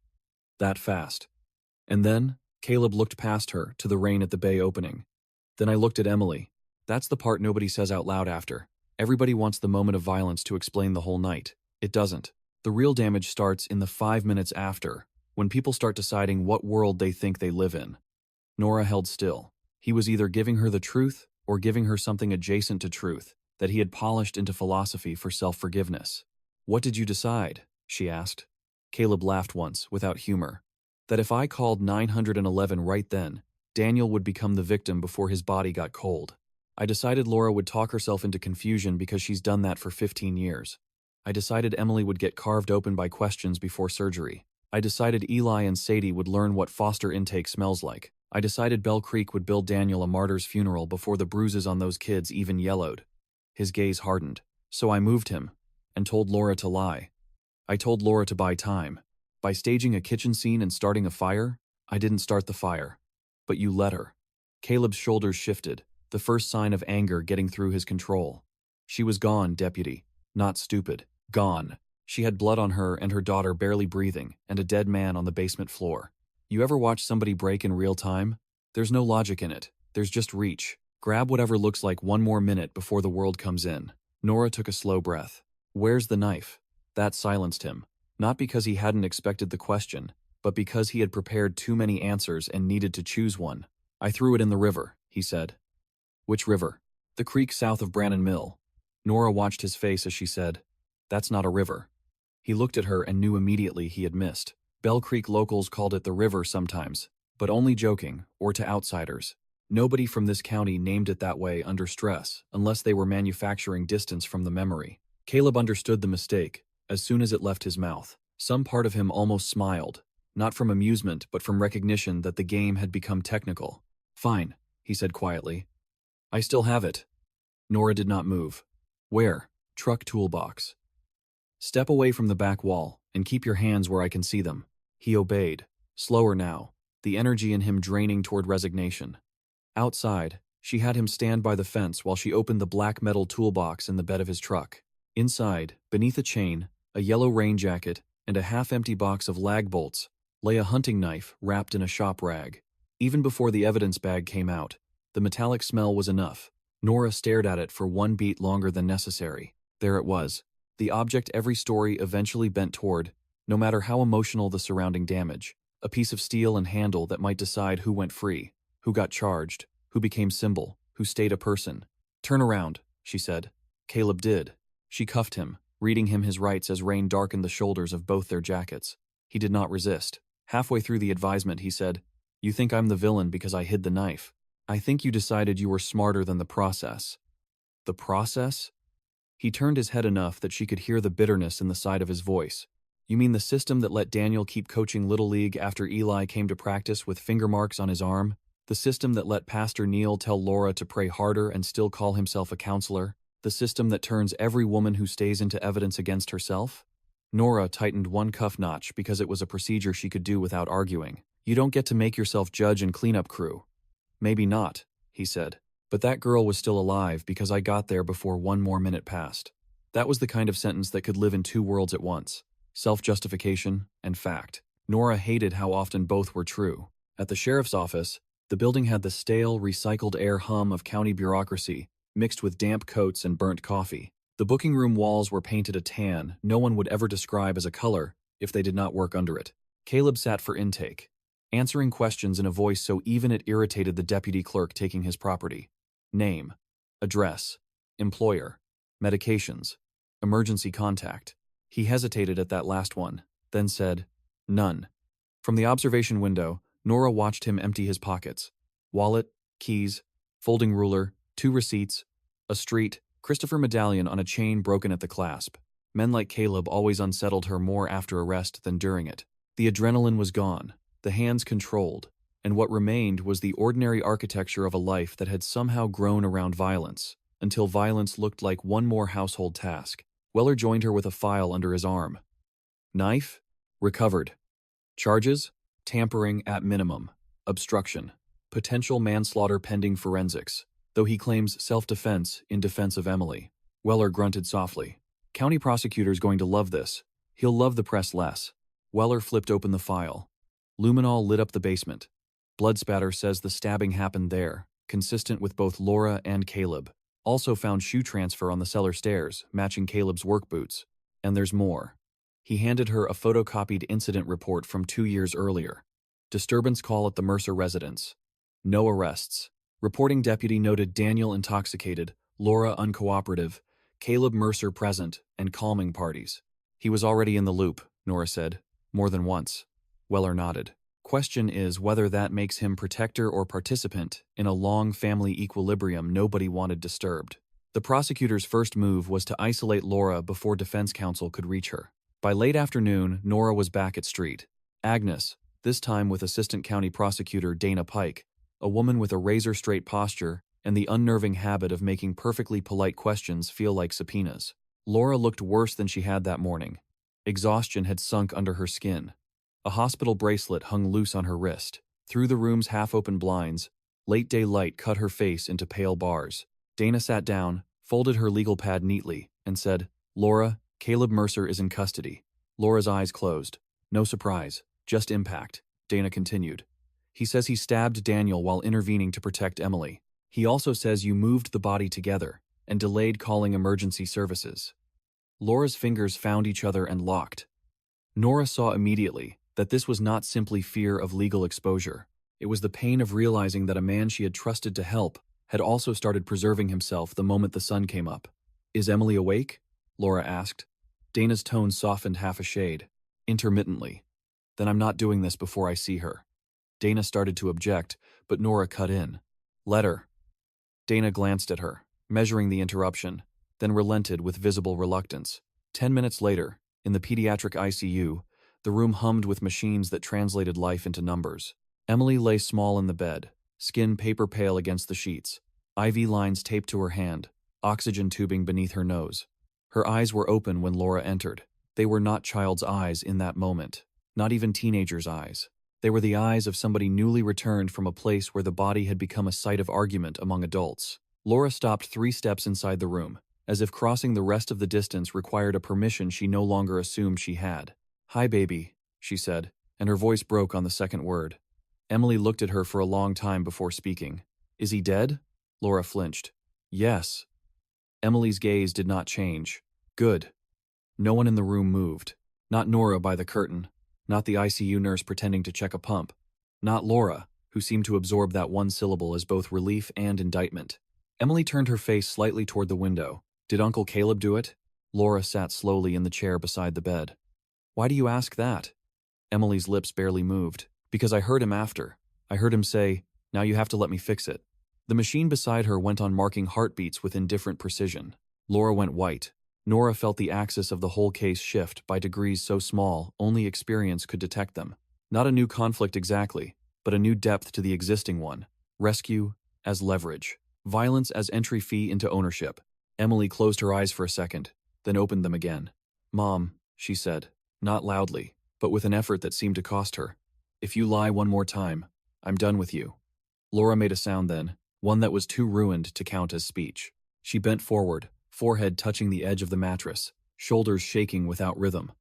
That fast. And then, Caleb looked past her to the rain at the bay opening. "Then I looked at Emily. That's the part nobody says out loud after. Everybody wants the moment of violence to explain the whole night. It doesn't. The real damage starts in the 5 minutes after, when people start deciding what world they think they live in." Nora held still. He was either giving her the truth or giving her something adjacent to truth that he had polished into philosophy for self-forgiveness. "What did you decide?" she asked. Caleb laughed once, without humor. "That if I called 911 right then, Daniel would become the victim before his body got cold. I decided Laura would talk herself into confusion because she's done that for 15 years. I decided Emily would get carved open by questions before surgery. I decided Eli and Sadie would learn what foster intake smells like. I decided Bell Creek would build Daniel a martyr's funeral before the bruises on those kids even yellowed." His gaze hardened. "So I moved him, and told Laura to lie. I told Laura to buy time. By staging a kitchen scene and starting a fire, I didn't start the fire. But you let her." Caleb's shoulders shifted, the first sign of anger getting through his control. "She was gone, deputy. Not stupid. Gone. She had blood on her and her daughter barely breathing, and a dead man on the basement floor. You ever watch somebody break in real time? There's no logic in it. There's just reach. Grab whatever looks like one more minute before the world comes in." Nora took a slow breath. "Where's the knife?" That silenced him. Not because he hadn't expected the question, but because he had prepared too many answers and needed to choose one. "I threw it in the river," he said. "Which river?" "The creek south of Brannon Mill." Nora watched his face as she said, "That's not a river." He looked at her and knew immediately he had missed. Bell Creek locals called it the river sometimes, but only joking, or to outsiders. Nobody from this county named it that way under stress, unless they were manufacturing distance from the memory. Caleb understood the mistake, as soon as it left his mouth. Some part of him almost smiled, not from amusement but from recognition that the game had become technical. "Fine," he said quietly. "I still have it." Nora did not move. "Where?" Truck toolbox. Step away from the back wall and keep your hands where I can see them. He obeyed, slower now, the energy in him draining toward resignation. Outside, she had him stand by the fence while she opened the black metal toolbox in the bed of his truck. Inside, beneath a chain, a yellow rain jacket, and a half-empty box of lag bolts, lay a hunting knife wrapped in a shop rag. Even before the evidence bag came out, the metallic smell was enough. Nora stared at it for one beat longer than necessary. There it was, the object every story eventually bent toward, no matter how emotional the surrounding damage. A piece of steel and handle that might decide who went free, who got charged, who became symbol, who stayed a person. "Turn around," she said. Caleb did. She cuffed him, reading him his rights as rain darkened the shoulders of both their jackets. He did not resist. Halfway through the advisement, he said, "You think I'm the villain because I hid the knife. I think you decided you were smarter than the process." The process? He turned his head enough that she could hear the bitterness in the side of his voice. "You mean the system that let Daniel keep coaching Little League after Eli came to practice with finger marks on his arm? The system that let Pastor Neil tell Laura to pray harder and still call himself a counselor? The system that turns every woman who stays into evidence against herself?" Nora tightened one cuff notch because it was a procedure she could do without arguing. "You don't get to make yourself judge and cleanup crew." "Maybe not," he said. "But that girl was still alive because I got there before one more minute passed." That was the kind of sentence that could live in two worlds at once. Self-justification and fact. Nora hated how often both were true. At the sheriff's office, the building had the stale, recycled air hum of county bureaucracy, mixed with damp coats and burnt coffee. The booking room walls were painted a tan no one would ever describe as a color if they did not work under it. Caleb sat for intake, answering questions in a voice so even it irritated the deputy clerk taking his property. Name, address, employer, medications, emergency contact. He hesitated at that last one, then said, "None." From the observation window, Nora watched him empty his pockets. Wallet, keys, folding ruler, 2 receipts, a street, Christopher medallion on a chain broken at the clasp. Men like Caleb always unsettled her more after arrest than during it. The adrenaline was gone, the hands controlled, and what remained was the ordinary architecture of a life that had somehow grown around violence, until violence looked like one more household task. Weller joined her with a file under his arm. Knife? Recovered. Charges? Tampering at minimum. Obstruction. Potential manslaughter pending forensics, though he claims self-defense in defense of Emily. Weller grunted softly. "County prosecutor's going to love this. He'll love the press less." Weller flipped open the file. Luminol lit up the basement. Blood spatter says the stabbing happened there, consistent with both Laura and Caleb. Also found shoe transfer on the cellar stairs, matching Caleb's work boots. And there's more. He handed her a photocopied incident report from 2 years earlier. Disturbance call at the Mercer residence. No arrests. Reporting deputy noted Daniel intoxicated, Laura uncooperative, Caleb Mercer present, and calming parties. "He was already in the loop," Nora said. "More than once." Weller nodded. "Question is whether that makes him protector or participant in a long family equilibrium nobody wanted disturbed." The prosecutor's first move was to isolate Laura before defense counsel could reach her. By late afternoon, Nora was back at street. Agnes, this time with Assistant County Prosecutor Dana Pike, a woman with a razor-straight posture and the unnerving habit of making perfectly polite questions feel like subpoenas. Laura looked worse than she had that morning. Exhaustion had sunk under her skin. A hospital bracelet hung loose on her wrist. Through the room's half-open blinds, late-day light cut her face into pale bars. Dana sat down, folded her legal pad neatly, and said, "Laura, Caleb Mercer is in custody." Laura's eyes closed. "No surprise, just impact," Dana continued. "He says he stabbed Daniel while intervening to protect Emily. He also says you moved the body together and delayed calling emergency services." Laura's fingers found each other and locked. Nora saw immediately that this was not simply fear of legal exposure. It was the pain of realizing that a man she had trusted to help had also started preserving himself the moment the sun came up. "Is Emily awake?" Laura asked. Dana's tone softened half a shade, intermittently. "Then I'm not doing this before I see her." Dana started to object, but Nora cut in. "Let her." Dana glanced at her, measuring the interruption, then relented with visible reluctance. 10 minutes later, in the pediatric ICU, the room hummed with machines that translated life into numbers. Emily lay small in the bed, skin paper pale against the sheets, IV lines taped to her hand, oxygen tubing beneath her nose. Her eyes were open when Laura entered. They were not child's eyes in that moment, not even teenager's eyes. They were the eyes of somebody newly returned from a place where the body had become a site of argument among adults. Laura stopped 3 steps inside the room, as if crossing the rest of the distance required a permission she no longer assumed she had. "Hi, baby," she said, and her voice broke on the second word. Emily looked at her for a long time before speaking. "Is he dead?" Laura flinched. "Yes." Emily's gaze did not change. "Good." No one in the room moved. Not Nora by the curtain. Not the ICU nurse pretending to check a pump. Not Laura, who seemed to absorb that one syllable as both relief and indictment. Emily turned her face slightly toward the window. "Did Uncle Caleb do it?" Laura sat slowly in the chair beside the bed. "Why do you ask that?" Emily's lips barely moved. "Because I heard him after. I heard him say, 'Now you have to let me fix it.'" The machine beside her went on marking heartbeats with indifferent precision. Laura went white. Nora felt the axis of the whole case shift by degrees so small only experience could detect them. Not a new conflict exactly, but a new depth to the existing one. Rescue as leverage. Violence as entry fee into ownership. Emily closed her eyes for a second, then opened them again. "Mom," she said, not loudly, but with an effort that seemed to cost her. "If you lie one more time, I'm done with you." Laura made a sound then, one that was too ruined to count as speech. She bent forward, forehead touching the edge of the mattress, shoulders shaking without rhythm.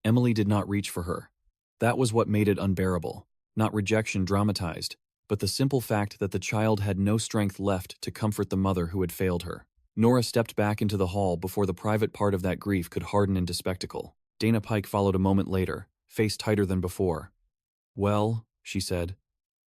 Emily did not reach for her. That was what made it unbearable. Not rejection dramatized, but the simple fact that the child had no strength left to comfort the mother who had failed her. Nora stepped back into the hall before the private part of that grief could harden into spectacle. Dana Pike followed a moment later, face tighter than before. "Well," she said,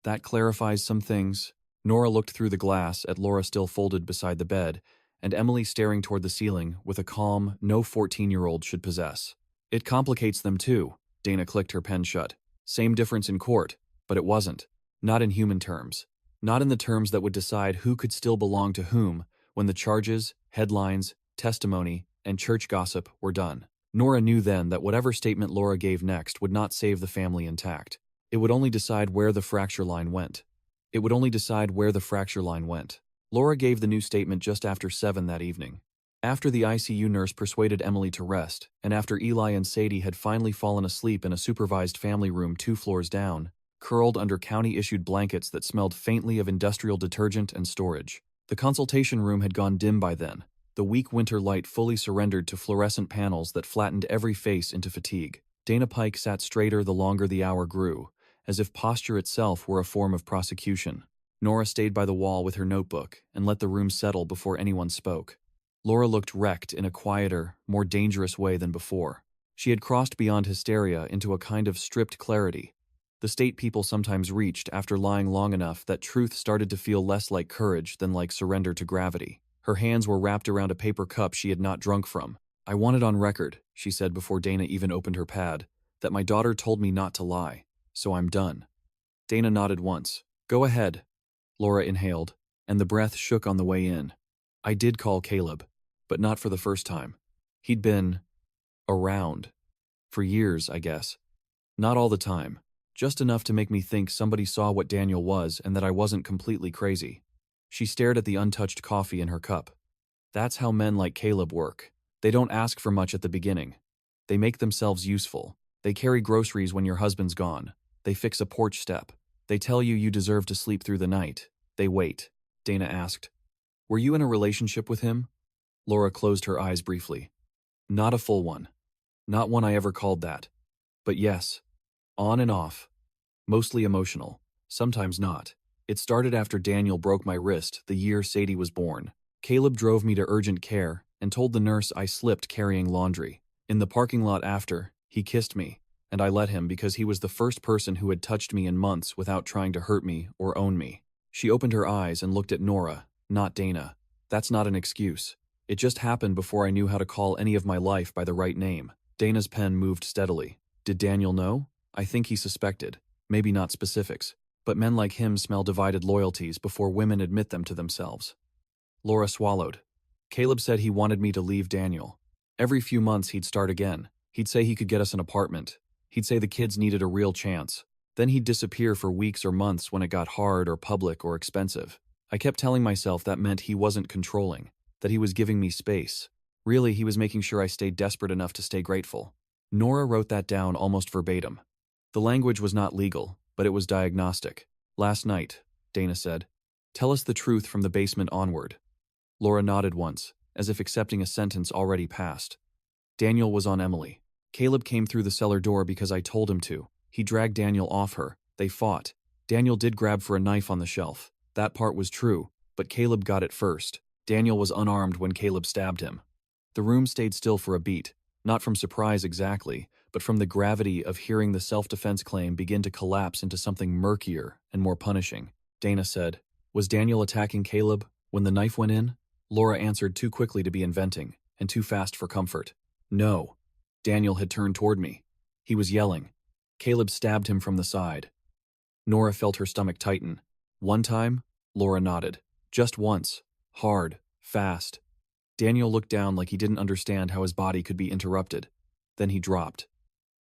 "that clarifies some things." Nora looked through the glass at Laura still folded beside the bed, and Emily staring toward the ceiling with a calm no 14-year-old should possess. "It complicates them too." Dana clicked her pen shut. "Same difference in court, but it wasn't. Not in human terms. Not in the terms that would decide who could still belong to whom when the charges, headlines, testimony, and church gossip were done. Nora knew then that whatever statement Laura gave next would not save the family intact. It would only decide where the fracture line went. It would only decide where the fracture line went. Laura gave the new statement just after 7 that evening. After the ICU nurse persuaded Emily to rest, and after Eli and Sadie had finally fallen asleep in a supervised family room 2 floors down, curled under county-issued blankets that smelled faintly of industrial detergent and storage. The consultation room had gone dim by then, the weak winter light fully surrendered to fluorescent panels that flattened every face into fatigue. Dana Pike sat straighter the longer the hour grew, as if posture itself were a form of prosecution. Nora stayed by the wall with her notebook and let the room settle before anyone spoke. Laura looked wrecked in a quieter, more dangerous way than before. She had crossed beyond hysteria into a kind of stripped clarity. The state people sometimes reached after lying long enough that truth started to feel less like courage than like surrender to gravity. Her hands were wrapped around a paper cup she had not drunk from. "I want it on record," she said before Dana even opened her pad, "that my daughter told me not to lie, so I'm done." Dana nodded once. "Go ahead." Laura inhaled, and the breath shook on the way in. "I did call Caleb, but not for the first time. He'd been around. For years, I guess. Not all the time. Just enough to make me think somebody saw what Daniel was and that I wasn't completely crazy." She stared at the untouched coffee in her cup. "That's how men like Caleb work. They don't ask for much at the beginning. They make themselves useful. They carry groceries when your husband's gone. They fix a porch step. They tell you deserve to sleep through the night. They wait." Dana asked, "Were you in a relationship with him?" Laura closed her eyes briefly. "Not a full one. Not one I ever called that. But yes. On and off. Mostly emotional. Sometimes not. It started after Daniel broke my wrist the year Sadie was born. Caleb drove me to urgent care and told the nurse I slipped carrying laundry. In the parking lot after, he kissed me, and I let him because he was the first person who had touched me in months without trying to hurt me or own me." She opened her eyes and looked at Nora, not Dana. "That's not an excuse. It just happened before I knew how to call any of my life by the right name." Dana's pen moved steadily. "Did Daniel know?" "I think he suspected. Maybe not specifics. But men like him smell divided loyalties before women admit them to themselves." Laura swallowed. "Caleb said he wanted me to leave Daniel. Every few months he'd start again. He'd say he could get us an apartment. He'd say the kids needed a real chance. Then he'd disappear for weeks or months when it got hard or public or expensive. I kept telling myself that meant he wasn't controlling, that he was giving me space. Really, he was making sure I stayed desperate enough to stay grateful. Nora wrote that down almost verbatim. The language was not legal, but it was diagnostic. Last night, Dana said. Tell us the truth from the basement onward. Laura nodded once, as if accepting a sentence already passed. Daniel was on Emily. Caleb came through the cellar door because I told him to. He dragged Daniel off her. They fought. Daniel did grab for a knife on the shelf. That part was true, but Caleb got it first. Daniel was unarmed when Caleb stabbed him. The room stayed still for a beat, not from surprise exactly, but from the gravity of hearing the self-defense claim begin to collapse into something murkier and more punishing. Dana said, Was Daniel attacking Caleb when the knife went in? Laura answered too quickly to be inventing, and too fast for comfort. No. Daniel had turned toward me. He was yelling. Caleb stabbed him from the side. Nora felt her stomach tighten. One time? Laura nodded. Just once. Hard. Fast. Daniel looked down like he didn't understand how his body could be interrupted. Then he dropped.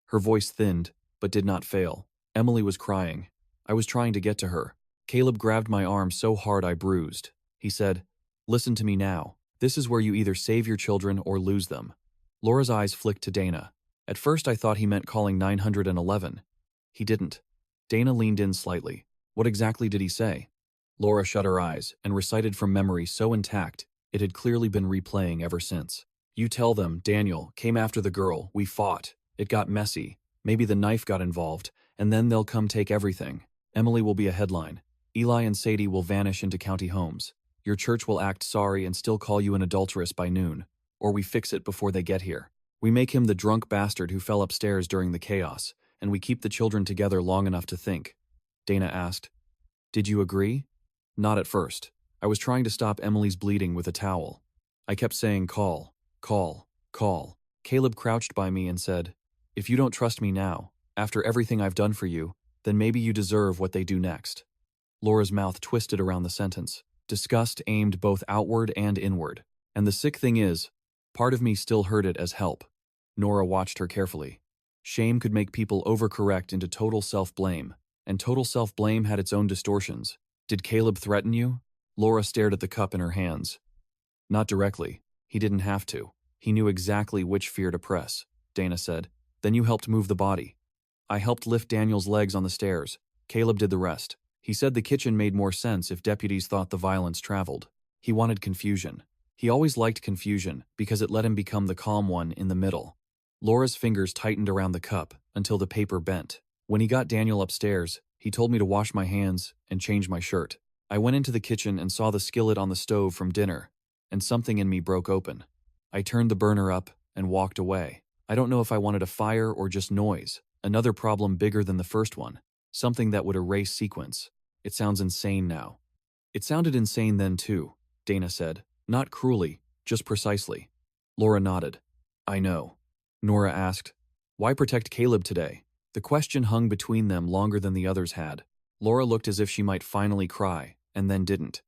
Her voice thinned, but did not fail. Emily was crying. I was trying to get to her. Caleb grabbed my arm so hard I bruised. He said, Listen to me now. This is where you either save your children or lose them. Laura's eyes flicked to Dana. At first I thought he meant calling 911. He didn't. Dana leaned in slightly. What exactly did he say? Laura shut her eyes and recited from memory so intact it had clearly been replaying ever since. You tell them, Daniel, came after the girl, we fought. It got messy. Maybe the knife got involved, and then they'll come take everything. Emily will be a headline. Eli and Sadie will vanish into county homes. Your church will act sorry and still call you an adulteress by noon. Or we fix it before they get here. We make him the drunk bastard who fell upstairs during the chaos, and we keep the children together long enough to think. Dana asked, Did you agree? Not at first. I was trying to stop Emily's bleeding with a towel. I kept saying call, call, call. Caleb crouched by me and said, If you don't trust me now, after everything I've done for you, then maybe you deserve what they do next. Laura's mouth twisted around the sentence. Disgust aimed both outward and inward. And the sick thing is, part of me still heard it as help. Nora watched her carefully. Shame could make people overcorrect into total self-blame, and total self-blame had its own distortions. Did Caleb threaten you? Laura stared at the cup in her hands. Not directly. He didn't have to. He knew exactly which fear to press, Dana said. Then you helped move the body. I helped lift Daniel's legs on the stairs. Caleb did the rest. He said the kitchen made more sense if deputies thought the violence traveled. He wanted confusion. He always liked confusion because it let him become the calm one in the middle. Laura's fingers tightened around the cup until the paper bent. When he got Daniel upstairs, he told me to wash my hands and change my shirt. I went into the kitchen and saw the skillet on the stove from dinner, and something in me broke open. I turned the burner up and walked away. I don't know if I wanted a fire or just noise, another problem bigger than the first one, something that would erase sequence. It sounds insane now. It sounded insane then too, Dana said, not cruelly, just precisely. Laura nodded. I know. Nora asked, Why protect Caleb today? The question hung between them longer than the others had. Laura looked as if she might finally cry, and then didn't.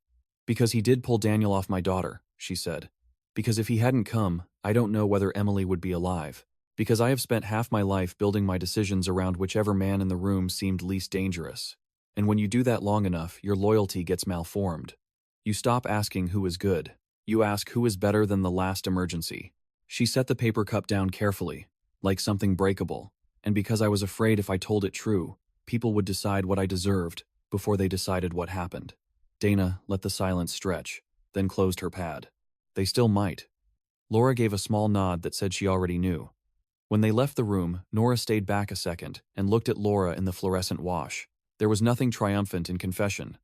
Because he did pull Daniel off my daughter, she said. Because if he hadn't come, I don't know whether Emily would be alive. Because I have spent half my life building my decisions around whichever man in the room seemed least dangerous. And when you do that long enough, your loyalty gets malformed. You stop asking who is good. You ask who is better than the last emergency. She set the paper cup down carefully, like something breakable. And because I was afraid if I told it true, people would decide what I deserved before they decided what happened. Dana let the silence stretch, then closed her pad. They still might. Laura gave a small nod that said she already knew. When they left the room, Nora stayed back a second and looked at Laura in the fluorescent wash. There was nothing triumphant in confession.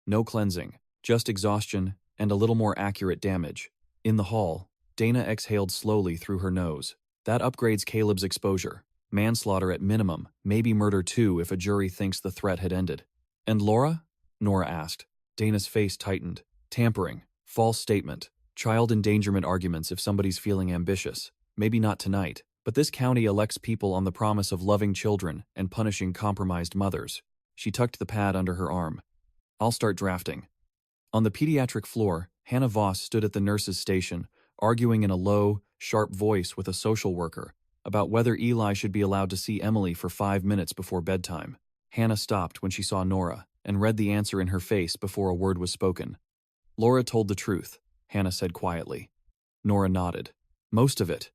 No cleansing, just exhaustion and a little more accurate damage. In the hall, Dana exhaled slowly through her nose. That upgrades Caleb's exposure. Manslaughter at minimum, maybe murder too if a jury thinks the threat had ended. And Laura? Nora asked. Dana's face tightened. Tampering, false statement, child endangerment arguments if somebody's feeling ambitious. Maybe not tonight, but this county elects people on the promise of loving children and punishing compromised mothers. She tucked the pad under her arm. I'll start drafting. On the pediatric floor, Hannah Voss stood at the nurse's station, arguing in a low, sharp voice with a social worker about whether Eli should be allowed to see Emily for 5 minutes before bedtime. Hannah stopped when she saw Nora and read the answer in her face before a word was spoken. Laura told the truth, Hannah said quietly. Nora nodded. Most of it.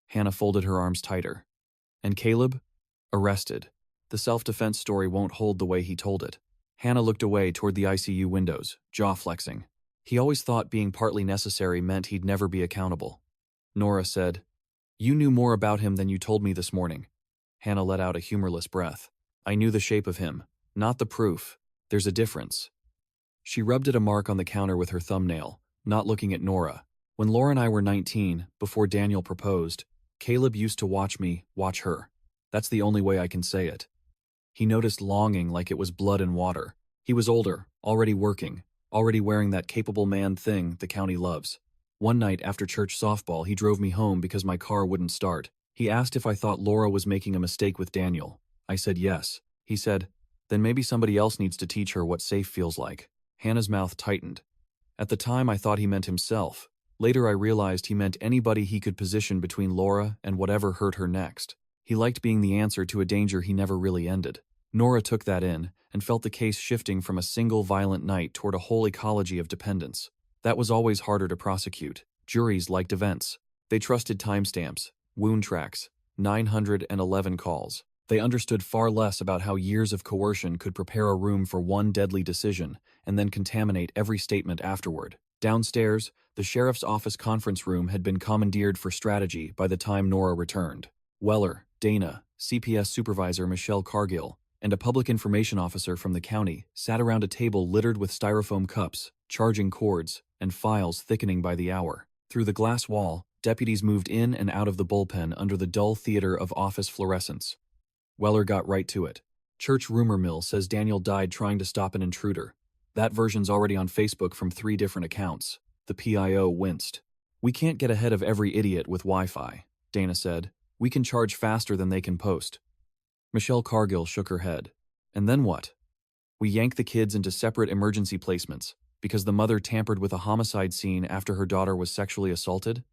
Hannah folded her arms tighter. And Caleb? Arrested. The self-defense story won't hold the way he told it. Hannah looked away toward the ICU windows, jaw flexing. He always thought being partly necessary meant he'd never be accountable. Nora said, "You knew more about him than you told me this morning." Hannah let out a humorless breath. "I knew the shape of him, not the proof. There's a difference." She rubbed at a mark on the counter with her thumbnail, not looking at Nora. "When Laura and I were 19, before Daniel proposed, Caleb used to watch me watch her. That's the only way I can say it." He noticed longing like it was blood and water. He was older, already working, already wearing that capable man thing the county loves. One night after church softball, he drove me home because my car wouldn't start. He asked if I thought Laura was making a mistake with Daniel. I said yes. He said, "Then maybe somebody else needs to teach her what safe feels like." Hannah's mouth tightened. At the time I thought he meant himself. Later I realized he meant anybody he could position between Laura and whatever hurt her next. He liked being the answer to a danger he never really ended. Nora took that in and felt the case shifting from a single violent night toward a whole ecology of dependence. That was always harder to prosecute. Juries liked events. They trusted timestamps, wound tracks, 911 calls. They understood far less about how years of coercion could prepare a room for one deadly decision and then contaminate every statement afterward. Downstairs, the sheriff's office conference room had been commandeered for strategy by the time Nora returned. Weller, Dana, CPS supervisor Michelle Cargill, and a public information officer from the county sat around a table littered with styrofoam cups, charging cords, and files thickening by the hour. Through the glass wall, deputies moved in and out of the bullpen under the dull theater of office fluorescence. Weller got right to it. "Church rumor mill says Daniel died trying to stop an intruder. That version's already on Facebook from 3 different accounts." The PIO winced. "We can't get ahead of every idiot with Wi-Fi," Dana said. "We can charge faster than they can post." Michelle Cargill shook her head. "And then what?" "We yank the kids into separate emergency placements because the mother tampered with a homicide scene after her daughter was sexually assaulted.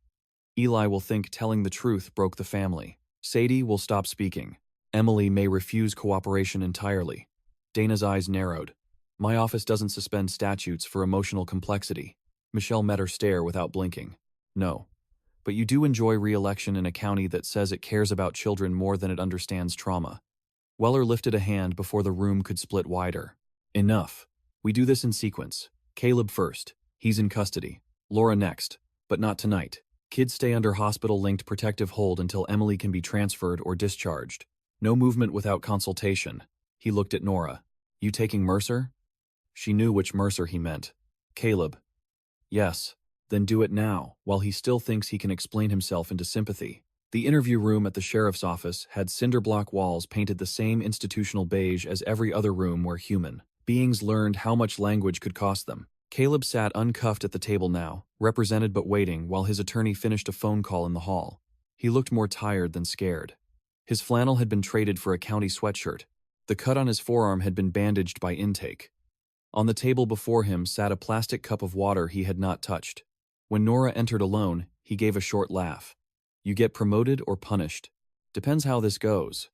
Eli will think telling the truth broke the family. Sadie will stop speaking. Emily may refuse cooperation entirely." Dana's eyes narrowed. "My office doesn't suspend statutes for emotional complexity." Michelle met her stare without blinking. "No. But you do enjoy re-election in a county that says it cares about children more than it understands trauma." Weller lifted a hand before the room could split wider. "Enough. We do this in sequence. Caleb first. He's in custody. Laura next. But not tonight. Kids stay under hospital-linked protective hold until Emily can be transferred or discharged. No movement without consultation." He looked at Nora. "You taking Mercer?" She knew which Mercer he meant. "Caleb." "Yes. Then do it now, while he still thinks he can explain himself into sympathy." The interview room at the sheriff's office had cinder-block walls painted the same institutional beige as every other room where human beings learned how much language could cost them. Caleb sat uncuffed at the table now, represented but waiting while his attorney finished a phone call in the hall. He looked more tired than scared. His flannel had been traded for a county sweatshirt. The cut on his forearm had been bandaged by intake. On the table before him sat a plastic cup of water he had not touched. When Nora entered alone, he gave a short laugh. "You get promoted or punished. Depends how this goes."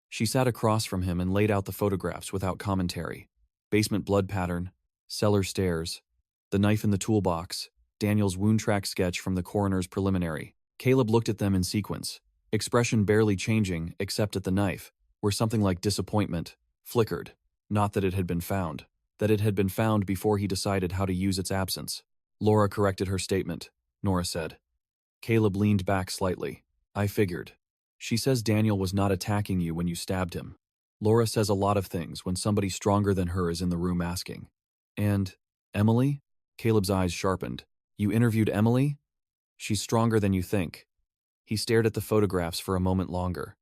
She sat across from him and laid out the photographs without commentary. Basement blood pattern, cellar stairs, the knife in the toolbox, Daniel's wound track sketch from the coroner's preliminary. Caleb looked at them in sequence, expression barely changing except at the knife, where something like disappointment flickered. Not that it had been found. That it had been found before he decided how to use its absence. Laura corrected her statement, Nora said. Caleb leaned back slightly. "I figured. She says Daniel was not attacking you when you stabbed him. Laura says a lot of things when somebody stronger than her is in the room asking." "And Emily?" Caleb's eyes sharpened. "You interviewed Emily?" "She's stronger than you think." He stared at the photographs for a moment longer.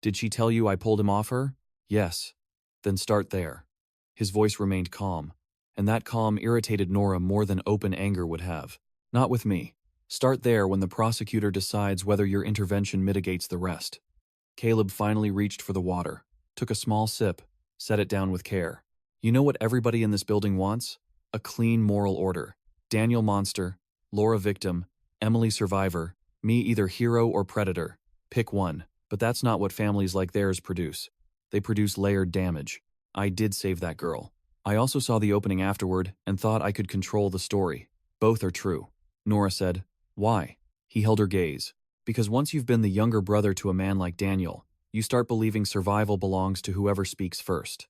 "Did she tell you I pulled him off her?" "Yes." "Then start there." His voice remained calm, and that calm irritated Nora more than open anger would have. "Not with me. Start there when the prosecutor decides whether your intervention mitigates the rest." Caleb finally reached for the water, took a small sip, set it down with care. "You know what everybody in this building wants? A clean moral order. Daniel monster, Laura victim, Emily survivor, me either hero or predator. Pick one. But that's not what families like theirs produce. They produce layered damage. I did save that girl. I also saw the opening afterward and thought I could control the story. Both are true." Nora said, "Why?" He held her gaze. Because once you've been the younger brother to a man like Daniel, you start believing survival belongs to whoever speaks first.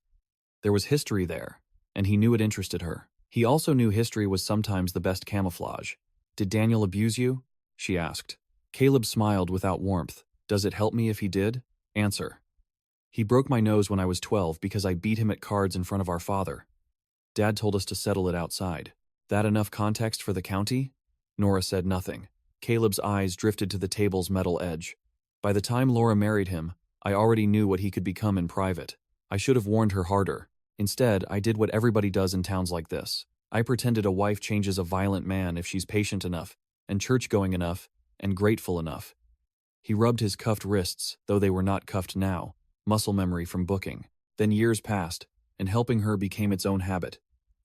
There was history there, and he knew it interested her. He also knew history was sometimes the best camouflage. Did Daniel abuse you? She asked. Caleb smiled without warmth. Does it help me if he did? Answer. He broke my nose when I was 12 because I beat him at cards in front of our father. Dad told us to settle it outside. That enough context for the county? Nora said nothing. Caleb's eyes drifted to the table's metal edge. By the time Laura married him, I already knew what he could become in private. I should have warned her harder. Instead, I did what everybody does in towns like this. I pretended a wife changes a violent man if she's patient enough, and church-going enough, and grateful enough. He rubbed his cuffed wrists, though they were not cuffed now, muscle memory from booking. Then years passed, and helping her became its own habit.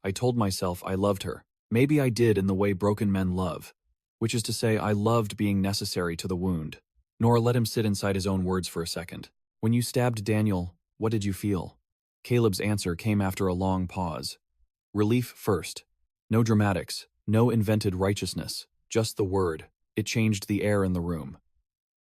I told myself I loved her. Maybe I did in the way broken men love, which is to say I loved being necessary to the wound. Nora let him sit inside his own words for a second. When you stabbed Daniel, what did you feel? Caleb's answer came after a long pause. Relief first. No dramatics, no invented righteousness, just the word. It changed the air in the room.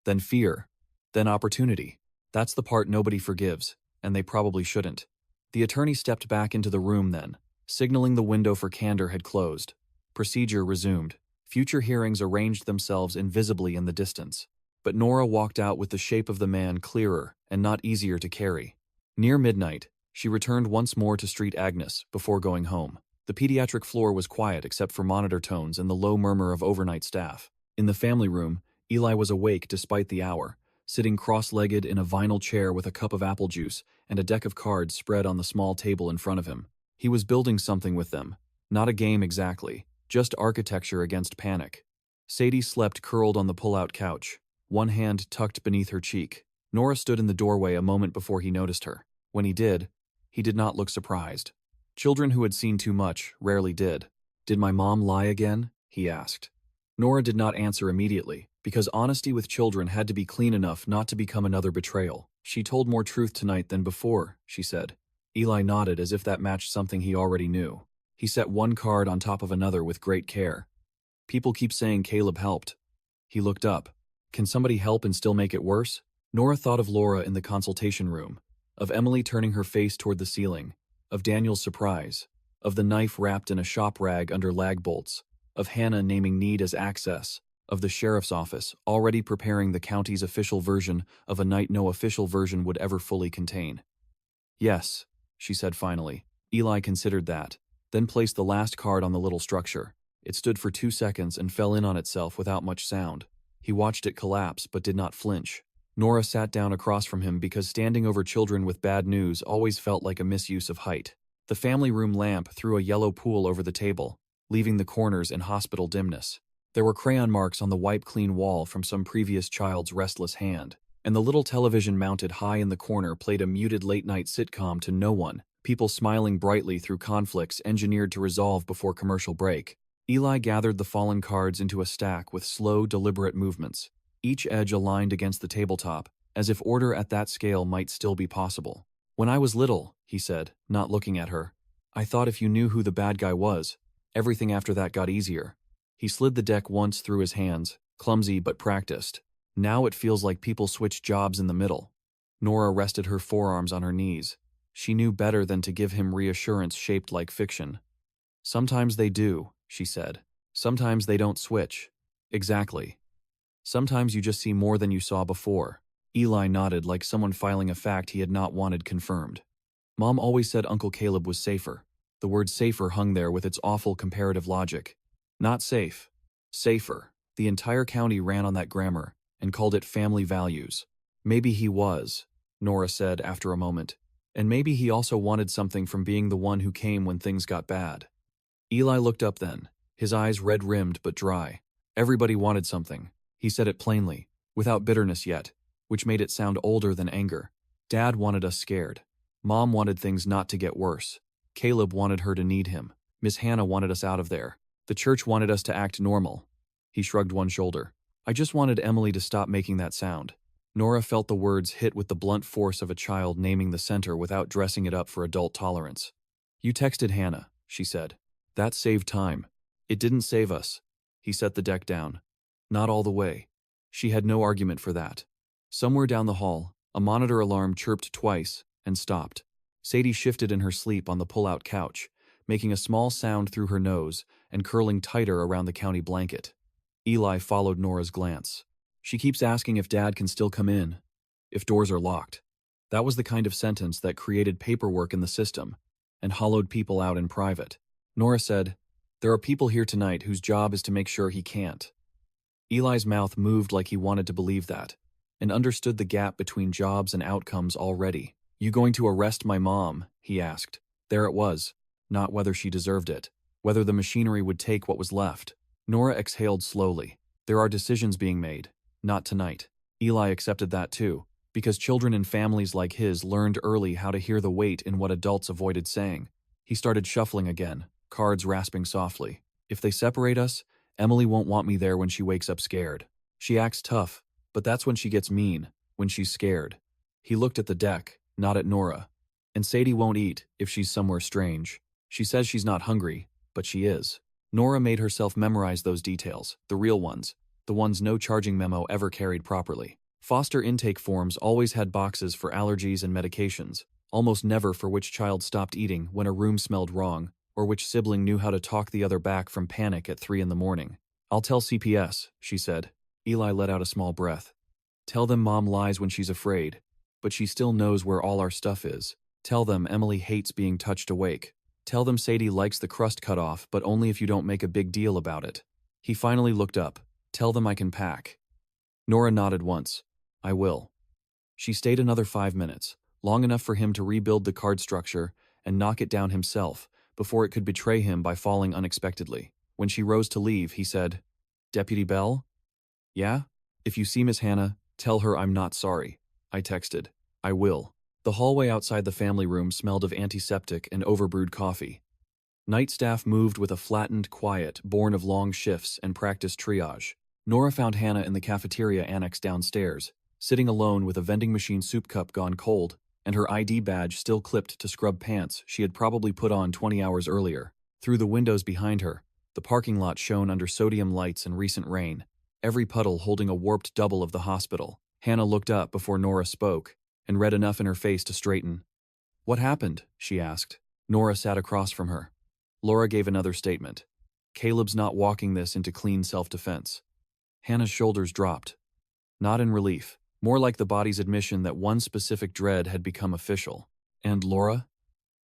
Then fear. Then opportunity. That's the part nobody forgives, and they probably shouldn't. The attorney stepped back into the room then, signaling the window for candor had closed. Procedure resumed. Future hearings arranged themselves invisibly in the distance. But Nora walked out with the shape of the man clearer and not easier to carry. Near midnight, she returned once more to Street Agnes before going home. The pediatric floor was quiet except for monitor tones and the low murmur of overnight staff. In the family room, Eli was awake despite the hour, sitting cross-legged in a vinyl chair with a cup of apple juice and a deck of cards spread on the small table in front of him. He was building something with them. Not a game exactly, just architecture against panic. Sadie slept curled on the pull-out couch, one hand tucked beneath her cheek. Nora stood in the doorway a moment before he noticed her. When he did not look surprised. Children who had seen too much rarely did. Did my mom lie again? He asked. Nora did not answer immediately, because honesty with children had to be clean enough not to become another betrayal. She told more truth tonight than before, she said. Eli nodded as if that matched something he already knew. He set one card on top of another with great care. People keep saying Caleb helped. He looked up. Can somebody help and still make it worse? Nora thought of Laura in the consultation room, of Emily turning her face toward the ceiling, of Daniel's surprise, of the knife wrapped in a shop rag under lag bolts, of Hannah naming need as access, of the sheriff's office already preparing the county's official version of a night no official version would ever fully contain. Yes, she said finally. Eli considered that, then placed the last card on the little structure. It stood for 2 seconds and fell in on itself without much sound. He watched it collapse but did not flinch. Nora sat down across from him because standing over children with bad news always felt like a misuse of height. The family room lamp threw a yellow pool over the table, leaving the corners in hospital dimness. There were crayon marks on the wipe-clean wall from some previous child's restless hand, and the little television mounted high in the corner played a muted late-night sitcom to no one, people smiling brightly through conflicts engineered to resolve before commercial break. Eli gathered the fallen cards into a stack with slow, deliberate movements, each edge aligned against the tabletop, as if order at that scale might still be possible. When I was little, he said, not looking at her, I thought if you knew who the bad guy was, everything after that got easier. He slid the deck once through his hands, clumsy but practiced. Now it feels like people switch jobs in the middle. Nora rested her forearms on her knees. She knew better than to give him reassurance shaped like fiction. Sometimes they do, she said. Sometimes they don't switch. Exactly. Sometimes you just see more than you saw before. Eli nodded like someone filing a fact he had not wanted confirmed. Mom always said Uncle Caleb was safer. The word safer hung there with its awful comparative logic. Not safe. Safer. The entire county ran on that grammar and called it family values. Maybe he was, Nora said after a moment. And maybe he also wanted something from being the one who came when things got bad. Eli looked up then, his eyes red-rimmed but dry. Everybody wanted something. He said it plainly, without bitterness yet, which made it sound older than anger. Dad wanted us scared. Mom wanted things not to get worse. Caleb wanted her to need him. Miss Hannah wanted us out of there. The church wanted us to act normal. He shrugged one shoulder. I just wanted Emily to stop making that sound. Nora felt the words hit with the blunt force of a child naming the center without dressing it up for adult tolerance. You texted Hannah, she said. That saved time. It didn't save us. He set the deck down. Not all the way. She had no argument for that. Somewhere down the hall, a monitor alarm chirped twice and stopped. Sadie shifted in her sleep on the pull-out couch, making a small sound through her nose and curling tighter around the county blanket. Eli followed Nora's glance. She keeps asking if Dad can still come in, if doors are locked. That was the kind of sentence that created paperwork in the system and hollowed people out in private. Nora said, "There are people here tonight whose job is to make sure he can't." Eli's mouth moved like he wanted to believe that, and understood the gap between jobs and outcomes already. "You going to arrest my mom?" he asked. There it was, not whether she deserved it, whether the machinery would take what was left. Nora exhaled slowly. There are decisions being made. Not tonight. Eli accepted that too, because children in families like his learned early how to hear the weight in what adults avoided saying. He started shuffling again, cards rasping softly. "If they separate us, Emily won't want me there when she wakes up scared. She acts tough, but that's when she gets mean, when she's scared." He looked at the deck, not at Nora. "And Sadie won't eat if she's somewhere strange. She says she's not hungry, but she is." Nora made herself memorize those details, the real ones, the ones no charging memo ever carried properly. Foster intake forms always had boxes for allergies and medications, almost never for which child stopped eating when a room smelled wrong, or which sibling knew how to talk the other back from panic at 3 in the morning. "I'll tell CPS," she said. Eli let out a small breath. "Tell them Mom lies when she's afraid, but she still knows where all our stuff is. Tell them Emily hates being touched awake. Tell them Sadie likes the crust cut off, but only if you don't make a big deal about it." He finally looked up. "Tell them I can pack." Nora nodded once. "I will." She stayed another 5 minutes, long enough for him to rebuild the card structure and knock it down himself, before it could betray him by falling unexpectedly. When she rose to leave, he said, "Deputy Bell?" "Yeah? If you see Miss Hannah, tell her I'm not sorry." I texted. "I will." The hallway outside the family room smelled of antiseptic and overbrewed coffee. Night staff moved with a flattened quiet born of long shifts and practiced triage. Nora found Hannah in the cafeteria annex downstairs, sitting alone with a vending machine soup cup gone cold, and her ID badge still clipped to scrub pants she had probably put on 20 hours earlier. Through the windows behind her, the parking lot shone under sodium lights and recent rain, every puddle holding a warped double of the hospital. Hannah looked up before Nora spoke, and read enough in her face to straighten. "What happened?" she asked. Nora sat across from her. Laura gave another statement. "Caleb's not walking this into clean self-defense." Hannah's shoulders dropped. Not in relief, more like the body's admission that one specific dread had become official. "And Laura?"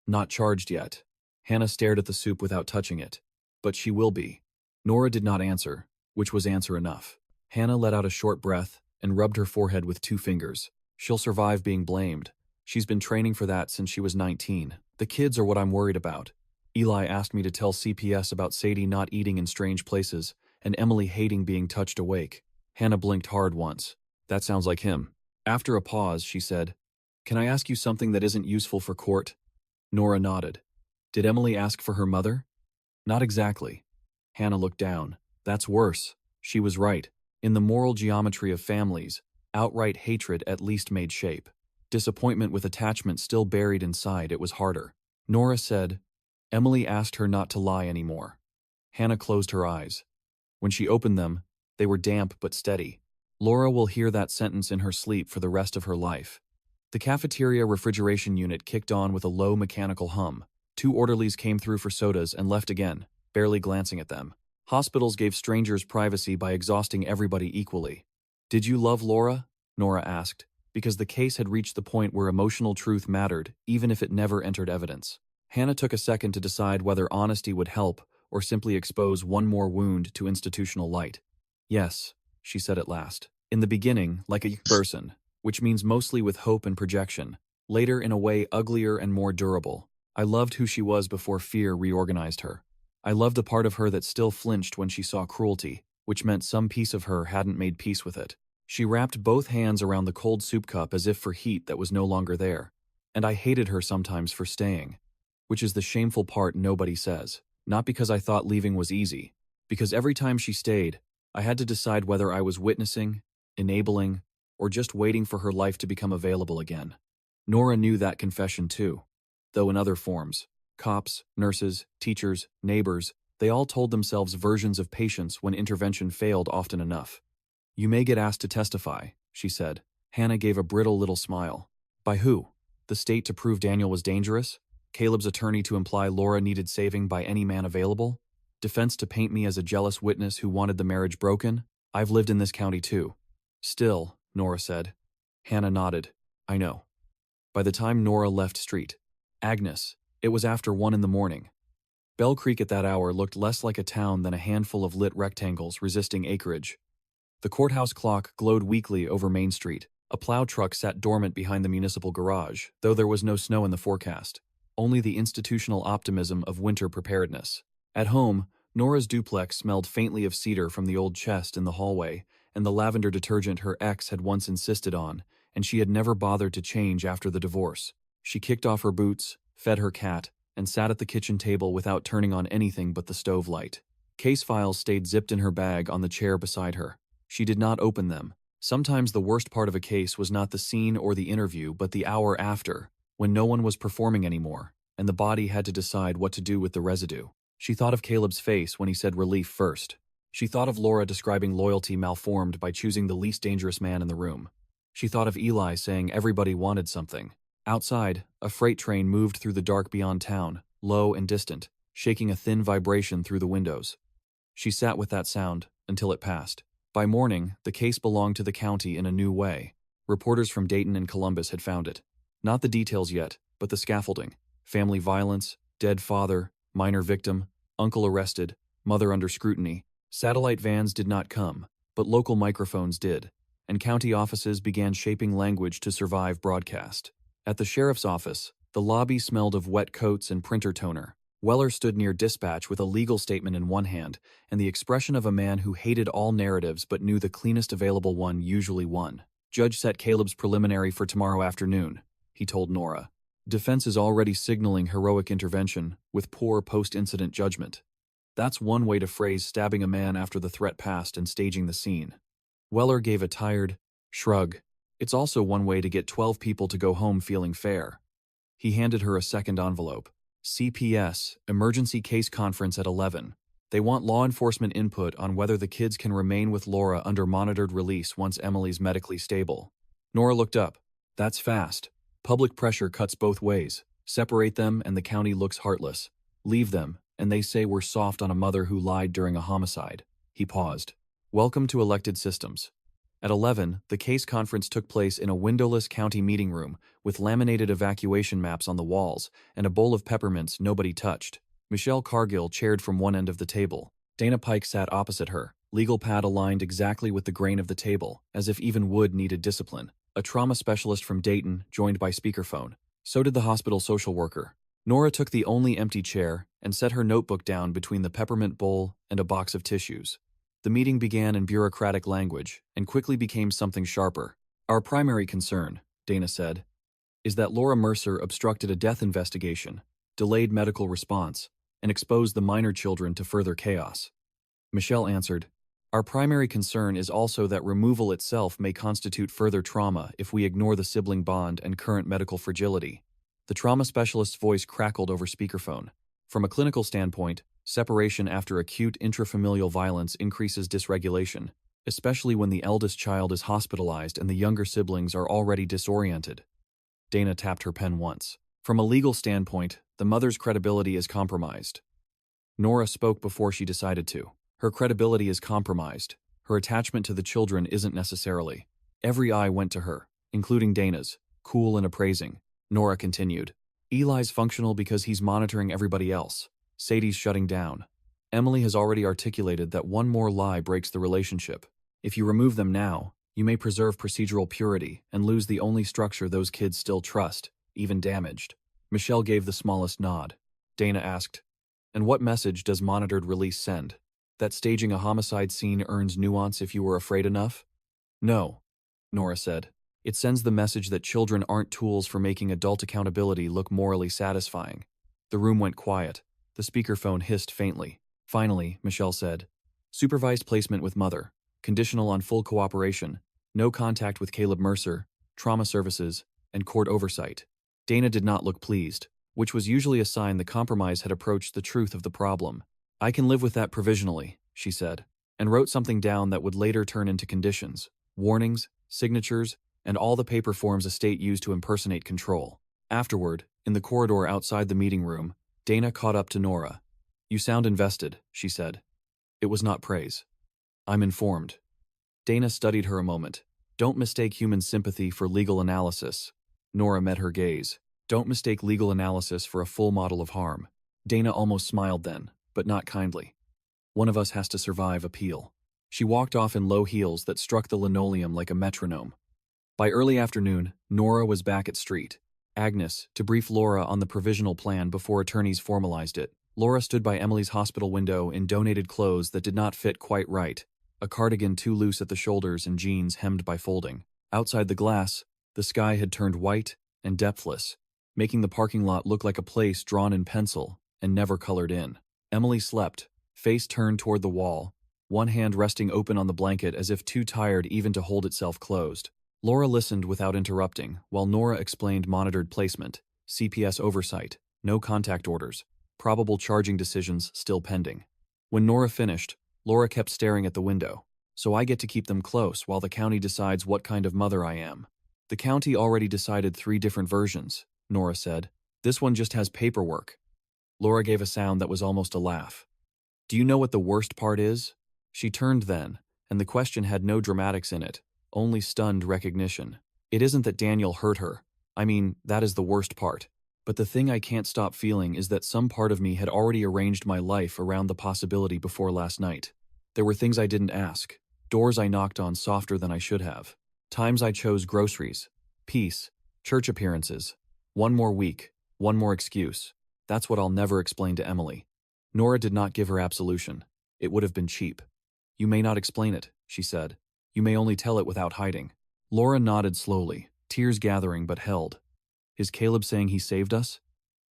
"Not charged yet." Hannah stared at the soup without touching it. "But she will be." Nora did not answer, which was answer enough. Hannah let out a short breath and rubbed her forehead with 2 fingers. "She'll survive being blamed. She's been training for that since she was 19. The kids are what I'm worried about. Eli asked me to tell CPS about Sadie not eating in strange places and Emily hating being touched awake." Hannah blinked hard once. "That sounds like him." After a pause, she said, "Can I ask you something that isn't useful for court?" Nora nodded. "Did Emily ask for her mother?" "Not exactly." Hannah looked down. "That's worse." She was right. In the moral geometry of families, outright hatred at least made shape. Disappointment with attachment still buried inside, it was harder. Nora said, "Emily asked her not to lie anymore." Hannah closed her eyes. When she opened them, they were damp but steady. Laura will hear that sentence in her sleep for the rest of her life. The cafeteria refrigeration unit kicked on with a low mechanical hum. 2 orderlies came through for sodas and left again, barely glancing at them. Hospitals gave strangers privacy by exhausting everybody equally. "Did you love Laura?" Nora asked, because the case had reached the point where emotional truth mattered, even if it never entered evidence. Hannah took a second to decide whether honesty would help or simply expose one more wound to institutional light. "Yes," she said at last. "In the beginning, like a person, which means mostly with hope and projection. Later, in a way uglier and more durable. I loved who she was before fear reorganized her. I loved a part of her that still flinched when she saw cruelty, which meant some piece of her hadn't made peace with it." She wrapped both hands around the cold soup cup as if for heat that was no longer there. "And I hated her sometimes for staying. Which is the shameful part nobody says. Not because I thought leaving was easy. Because every time she stayed, I had to decide whether I was witnessing, enabling, or just waiting for her life to become available again." Nora knew that confession too, though in other forms. Cops, nurses, teachers, neighbors, They all told themselves versions of patience when intervention failed often enough. "You may get asked to testify," she said. Hannah gave a brittle little smile. "By who? The state to prove Daniel was dangerous? Caleb's attorney to imply Laura needed saving by any man available? Defense to paint me as a jealous witness who wanted the marriage broken? I've lived in this county too." "Still," Nora said. Hannah nodded. "I know." By the time Nora left street, Agnes, it was after 1 in the morning. Bell Creek at that hour looked less like a town than a handful of lit rectangles resisting acreage. The courthouse clock glowed weakly over Main Street. A plow truck sat dormant behind the municipal garage, though there was no snow in the forecast. Only the institutional optimism of winter preparedness. At home, Nora's duplex smelled faintly of cedar from the old chest in the hallway, and the lavender detergent her ex had once insisted on, and she had never bothered to change after the divorce. She kicked off her boots, fed her cat, and sat at the kitchen table without turning on anything but the stove light. Case files stayed zipped in her bag on the chair beside her. She did not open them. Sometimes the worst part of a case was not the scene or the interview, but the hour after, when no one was performing anymore, and the body had to decide what to do with the residue. She thought of Caleb's face when he said relief first. She thought of Laura describing loyalty malformed by choosing the least dangerous man in the room. She thought of Eli saying everybody wanted something. Outside, a freight train moved through the dark beyond town, low and distant, shaking a thin vibration through the windows. She sat with that sound until it passed. By morning, the case belonged to the county in a new way. Reporters from Dayton and Columbus had found it. Not the details yet, but the scaffolding. Family violence, dead father, minor victim, uncle arrested, mother under scrutiny. Satellite vans did not come, but local microphones did, and county offices began shaping language to survive broadcast. At the sheriff's office, the lobby smelled of wet coats and printer toner. Weller stood near dispatch with a legal statement in one hand and the expression of a man who hated all narratives but knew the cleanest available one usually won. "Judge set Caleb's preliminary for tomorrow afternoon," he told Nora. "Defense is already signaling heroic intervention with poor post-incident judgment. That's one way to phrase stabbing a man after the threat passed and staging the scene." Weller gave a tired shrug. "It's also one way to get 12 people to go home feeling fair." He handed her a second envelope. "CPS, Emergency Case Conference at 11. They want law enforcement input on whether the kids can remain with Laura under monitored release once Emily's medically stable." Nora looked up. "That's fast. Public pressure cuts both ways. Separate them and the county looks heartless. Leave them, and they say we're soft on a mother who lied during a homicide." He paused. "Welcome to elected systems." At 11, the case conference took place in a windowless county meeting room with laminated evacuation maps on the walls and a bowl of peppermints nobody touched. Michelle Cargill chaired from one end of the table. Dana Pike sat opposite her, legal pad aligned exactly with the grain of the table, as if even wood needed discipline. A trauma specialist from Dayton joined by speakerphone. So did the hospital social worker. Nora took the only empty chair and set her notebook down between the peppermint bowl and a box of tissues. The meeting began in bureaucratic language and quickly became something sharper. "Our primary concern," Dana said, "is that Laura Mercer obstructed a death investigation, delayed medical response, and exposed the minor children to further chaos." Michelle answered, "Our primary concern is also that removal itself may constitute further trauma if we ignore the sibling bond and current medical fragility." The trauma specialist's voice crackled over speakerphone. "From a clinical standpoint, separation after acute intrafamilial violence increases dysregulation, especially when the eldest child is hospitalized and the younger siblings are already disoriented." Dana tapped her pen once. "From a legal standpoint, the mother's credibility is compromised." Nora spoke before she decided to. "Her credibility is compromised. Her attachment to the children isn't necessarily." Every eye went to her, including Dana's, cool and appraising. Nora continued. "Eli's functional because he's monitoring everybody else. Sadie's shutting down. Emily has already articulated that one more lie breaks the relationship. If you remove them now, you may preserve procedural purity and lose the only structure those kids still trust, even damaged." Michelle gave the smallest nod. Dana asked, "And what message does monitored release send? That staging a homicide scene earns nuance if you were afraid enough?" "No," Nora said. "It sends the message that children aren't tools for making adult accountability look morally satisfying." The room went quiet. The speakerphone hissed faintly. Finally, Michelle said, "Supervised placement with mother, conditional on full cooperation, no contact with Caleb Mercer, trauma services, and court oversight." Dana did not look pleased, which was usually a sign the compromise had approached the truth of the problem. I can live with that provisionally, she said, and wrote something down that would later turn into conditions, warnings, signatures, and all the paper forms a state used to impersonate control. Afterward, in the corridor outside the meeting room, Dana caught up to Nora. You sound invested, she said. It was not praise. I'm informed. Dana studied her a moment. Don't mistake human sympathy for legal analysis. Nora met her gaze. Don't mistake legal analysis for a full model of harm. Dana almost smiled then, but not kindly. One of us has to survive appeal. She walked off in low heels that struck the linoleum like a metronome. By early afternoon, Nora was back at street. Agnes, to brief Laura on the provisional plan before attorneys formalized it. Laura stood by Emily's hospital window in donated clothes that did not fit quite right, a cardigan too loose at the shoulders and jeans hemmed by folding. Outside the glass, the sky had turned white and depthless, making the parking lot look like a place drawn in pencil and never colored in. Emily slept, face turned toward the wall, one hand resting open on the blanket as if too tired even to hold itself closed. Laura listened without interrupting, while Nora explained monitored placement, CPS oversight, no contact orders, probable charging decisions still pending. When Nora finished, Laura kept staring at the window. So I get to keep them close while the county decides what kind of mother I am. The county already decided 3 different versions, Nora said. This one just has paperwork. Laura gave a sound that was almost a laugh. Do you know what the worst part is? She turned then, and the question had no dramatics in it, only stunned recognition. It isn't that Daniel hurt her. I mean, that is the worst part. But the thing I can't stop feeling is that some part of me had already arranged my life around the possibility before last night. There were things I didn't ask, doors I knocked on softer than I should have, times I chose groceries, peace, church appearances, one more week, one more excuse. That's what I'll never explain to Emily. Nora did not give her absolution. It would have been cheap. You may not explain it, she said. You may only tell it without hiding. Laura nodded slowly, tears gathering but held. Is Caleb saying he saved us?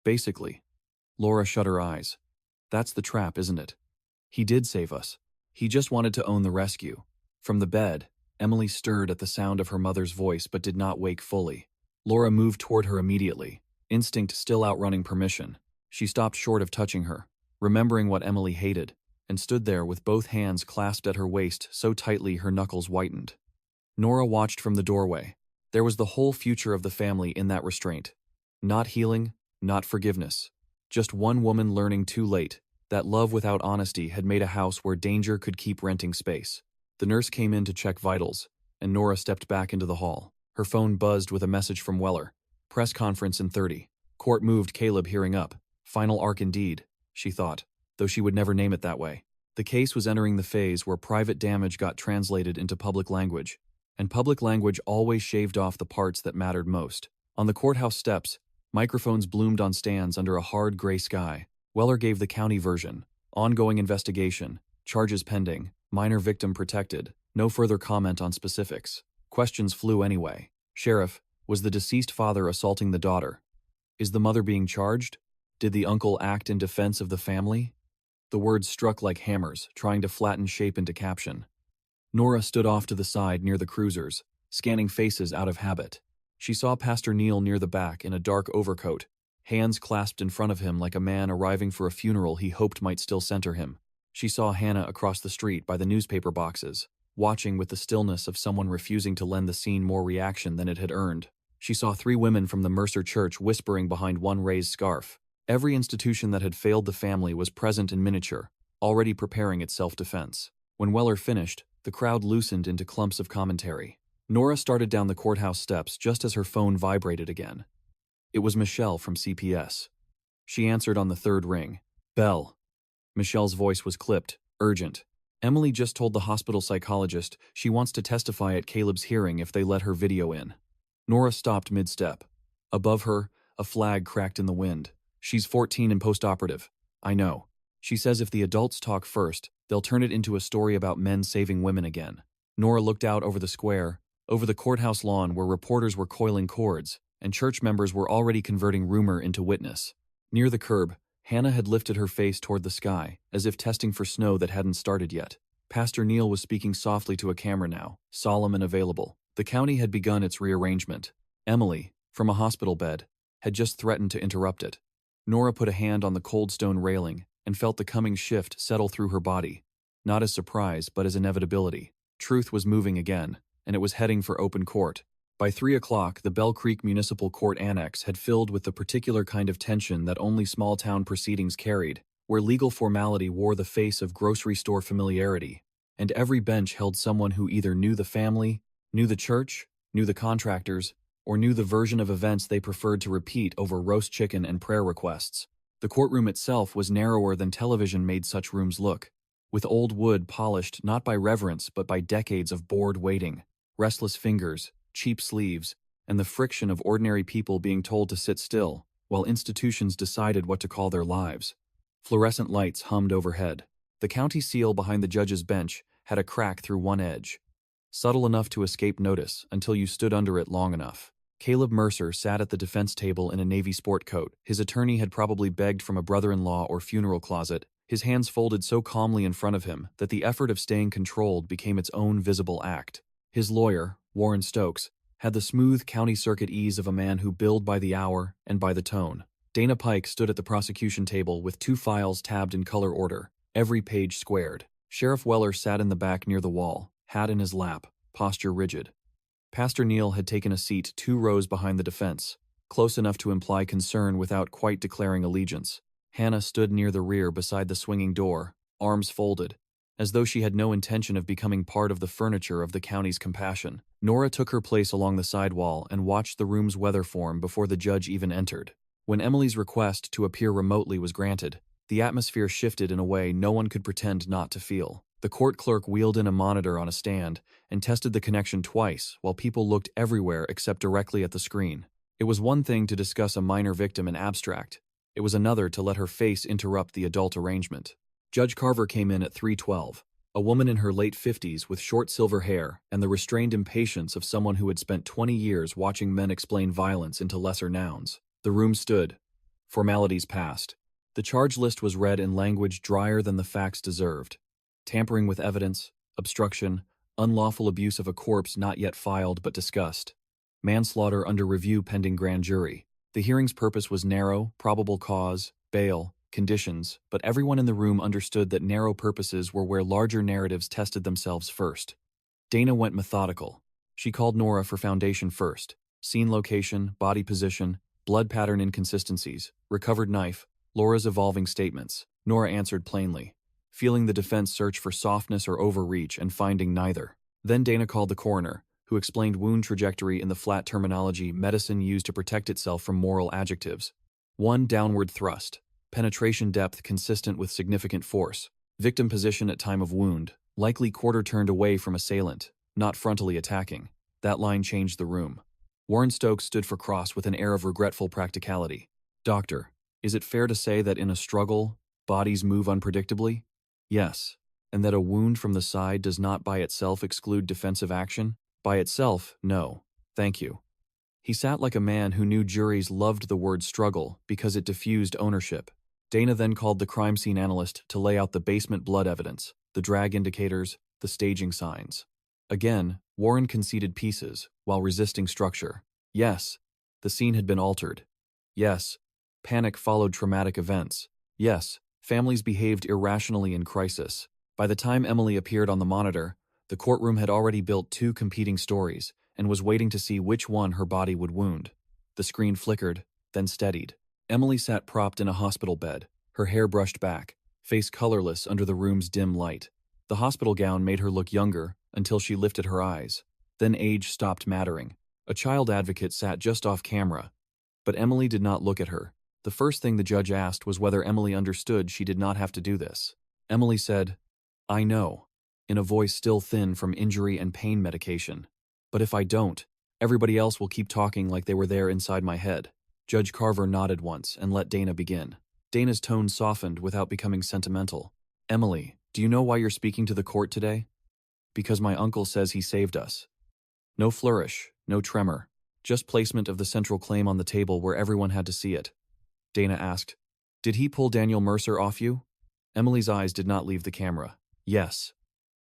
Basically. Laura shut her eyes. That's the trap, isn't it? He did save us. He just wanted to own the rescue. From the bed, Emily stirred at the sound of her mother's voice but did not wake fully. Laura moved toward her immediately, instinct still outrunning permission. She stopped short of touching her, remembering what Emily hated, and stood there with both hands clasped at her waist so tightly her knuckles whitened. Nora watched from the doorway. There was the whole future of the family in that restraint. Not healing, not forgiveness. Just one woman learning too late that love without honesty had made a house where danger could keep renting space. The nurse came in to check vitals, and Nora stepped back into the hall. Her phone buzzed with a message from Weller. Press conference in 30. Court moved Caleb hearing up. Final arc indeed, she thought, though she would never name it that way. The case was entering the phase where private damage got translated into public language, and public language always shaved off the parts that mattered most. On the courthouse steps, microphones bloomed on stands under a hard gray sky. Weller gave the county version. Ongoing investigation, charges pending, minor victim protected, no further comment on specifics. Questions flew anyway. Sheriff, was the deceased father assaulting the daughter? Is the mother being charged? Did the uncle act in defense of the family? The words struck like hammers, trying to flatten shape into caption. Nora stood off to the side near the cruisers, scanning faces out of habit. She saw Pastor Neil near the back in a dark overcoat, hands clasped in front of him like a man arriving for a funeral he hoped might still center him. She saw Hannah across the street by the newspaper boxes, watching with the stillness of someone refusing to lend the scene more reaction than it had earned. She saw 3 women from the Mercer Church whispering behind one raised scarf. Every institution that had failed the family was present in miniature, already preparing its self-defense. When Weller finished, the crowd loosened into clumps of commentary. Nora started down the courthouse steps just as her phone vibrated again. It was Michelle from CPS. She answered on the 3rd ring. Belle. Michelle's voice was clipped, urgent. Emily just told the hospital psychologist she wants to testify at Caleb's hearing if they let her video in. Nora stopped mid-step. Above her, a flag cracked in the wind. She's 14 and post-operative. I know. She says if the adults talk first, they'll turn it into a story about men saving women again. Nora looked out over the square, over the courthouse lawn where reporters were coiling cords, and church members were already converting rumor into witness. Near the curb, Hannah had lifted her face toward the sky, as if testing for snow that hadn't started yet. Pastor Neil was speaking softly to a camera now, solemn and available. The county had begun its rearrangement. Emily, from a hospital bed, had just threatened to interrupt it. Nora put a hand on the cold stone railing and felt the coming shift settle through her body, not as surprise but as inevitability. Truth was moving again, and it was heading for open court. By 3 o'clock, the Bell Creek Municipal Court Annex had filled with the particular kind of tension that only small-town proceedings carried, where legal formality wore the face of grocery store familiarity, and every bench held someone who either knew the family, knew the church, knew the contractors, or knew the version of events they preferred to repeat over roast chicken and prayer requests. The courtroom itself was narrower than television made such rooms look, with old wood polished not by reverence but by decades of bored waiting, restless fingers, cheap sleeves, and the friction of ordinary people being told to sit still, while institutions decided what to call their lives. Fluorescent lights hummed overhead. The county seal behind the judge's bench had a crack through one edge, subtle enough to escape notice until you stood under it long enough. Caleb Mercer sat at the defense table in a Navy sport coat. His attorney had probably begged from a brother-in-law or funeral closet, his hands folded so calmly in front of him that the effort of staying controlled became its own visible act. His lawyer, Warren Stokes, had the smooth county circuit ease of a man who billed by the hour and by the tone. Dana Pike stood at the prosecution table with 2 files tabbed in color order, every page squared. Sheriff Weller sat in the back near the wall, hat in his lap, posture rigid. Pastor Neal had taken a seat 2 rows behind the defense, close enough to imply concern without quite declaring allegiance. Hannah stood near the rear beside the swinging door, arms folded, as though she had no intention of becoming part of the furniture of the county's compassion. Nora took her place along the side wall and watched the room's weather form before the judge even entered. When Emily's request to appear remotely was granted, the atmosphere shifted in a way no one could pretend not to feel. The court clerk wheeled in a monitor on a stand and tested the connection twice while people looked everywhere except directly at the screen. It was one thing to discuss a minor victim in abstract. It was another to let her face interrupt the adult arrangement. Judge Carver came in at 3:12, a woman in her late 50s with short silver hair and the restrained impatience of someone who had spent 20 years watching men explain violence into lesser nouns. The room stood. Formalities passed. The charge list was read in language drier than the facts deserved. Tampering with evidence, obstruction, unlawful abuse of a corpse not yet filed but discussed. Manslaughter under review pending grand jury. The hearing's purpose was narrow, probable cause, bail, conditions, but everyone in the room understood that narrow purposes were where larger narratives tested themselves first. Dana went methodical. She called Nora for foundation first. Scene location, body position, blood pattern inconsistencies, recovered knife, Laura's evolving statements. Nora answered plainly, feeling the defense search for softness or overreach and finding neither. Then Dana called the coroner, who explained wound trajectory in the flat terminology medicine used to protect itself from moral adjectives. 1 downward thrust. Penetration depth consistent with significant force. Victim position at time of wound, likely quarter turned away from assailant, not frontally attacking. That line changed the room. Warren Stokes stood for cross with an air of regretful practicality. Doctor, is it fair to say that in a struggle, bodies move unpredictably? Yes. And that a wound from the side does not by itself exclude defensive action? By itself, no. Thank you. He sat like a man who knew juries loved the word struggle because it diffused ownership. Dana then called the crime scene analyst to lay out the basement blood evidence, the drag indicators, the staging signs. Again, Warren conceded pieces, while resisting structure. Yes, the scene had been altered. Yes, panic followed traumatic events. Yes, families behaved irrationally in crisis. By the time Emily appeared on the monitor, the courtroom had already built 2 competing stories and was waiting to see which one her body would wound. The screen flickered, then steadied. Emily sat propped in a hospital bed, her hair brushed back, face colorless under the room's dim light. The hospital gown made her look younger until she lifted her eyes. Then age stopped mattering. A child advocate sat just off camera, but Emily did not look at her. The first thing the judge asked was whether Emily understood she did not have to do this. Emily said, "I know," in a voice still thin from injury and pain medication. "But if I don't, everybody else will keep talking like they were there inside my head." Judge Carver nodded once and let Dana begin. Dana's tone softened without becoming sentimental. "Emily, do you know why you're speaking to the court today?" "Because my uncle says he saved us." No flourish, no tremor, just placement of the central claim on the table where everyone had to see it. Dana asked, "Did he pull Daniel Mercer off you?" Emily's eyes did not leave the camera. "Yes."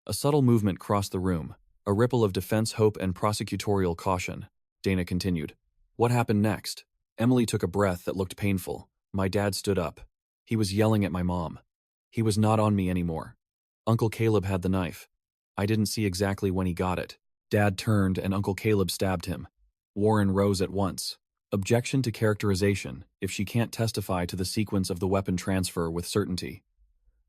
A subtle movement crossed the room, a ripple of defense hope and prosecutorial caution. Dana continued, "What happened next?" Emily took a breath that looked painful. "My dad stood up. He was yelling at my mom. He was not on me anymore. Uncle Caleb had the knife. I didn't see exactly when he got it. Dad turned and Uncle Caleb stabbed him. Warren rose at once. Objection to characterization if she can't testify to the sequence of the weapon transfer with certainty.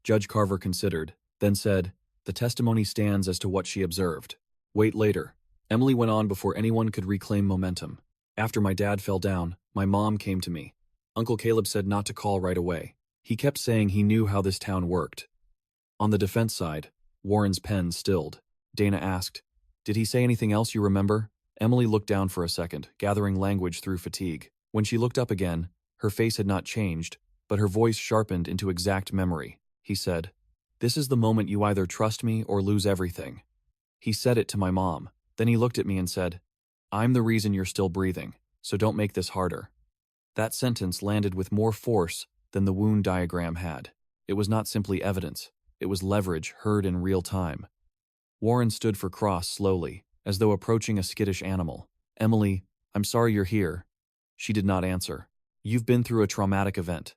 Judge Carver considered, then said, "The testimony stands as to what she observed. Wait later." Emily went on before anyone could reclaim momentum. "After my dad fell down, my mom came to me. Uncle Caleb said not to call right away. He kept saying he knew how this town worked." On the defense side, Warren's pen stilled. Dana asked, "Did he say anything else you remember?" Emily looked down for a second, gathering language through fatigue. When she looked up again, her face had not changed, but her voice sharpened into exact memory. He said, "This is the moment you either trust me or lose everything." He said it to my mom. Then he looked at me and said, "I'm the reason you're still breathing, so don't make this harder." That sentence landed with more force than the wound diagram had. It was not simply evidence. It was leverage heard in real time. Warren stood for Cross slowly, as though approaching a skittish animal. "Emily, I'm sorry you're here." She did not answer. "You've been through a traumatic event."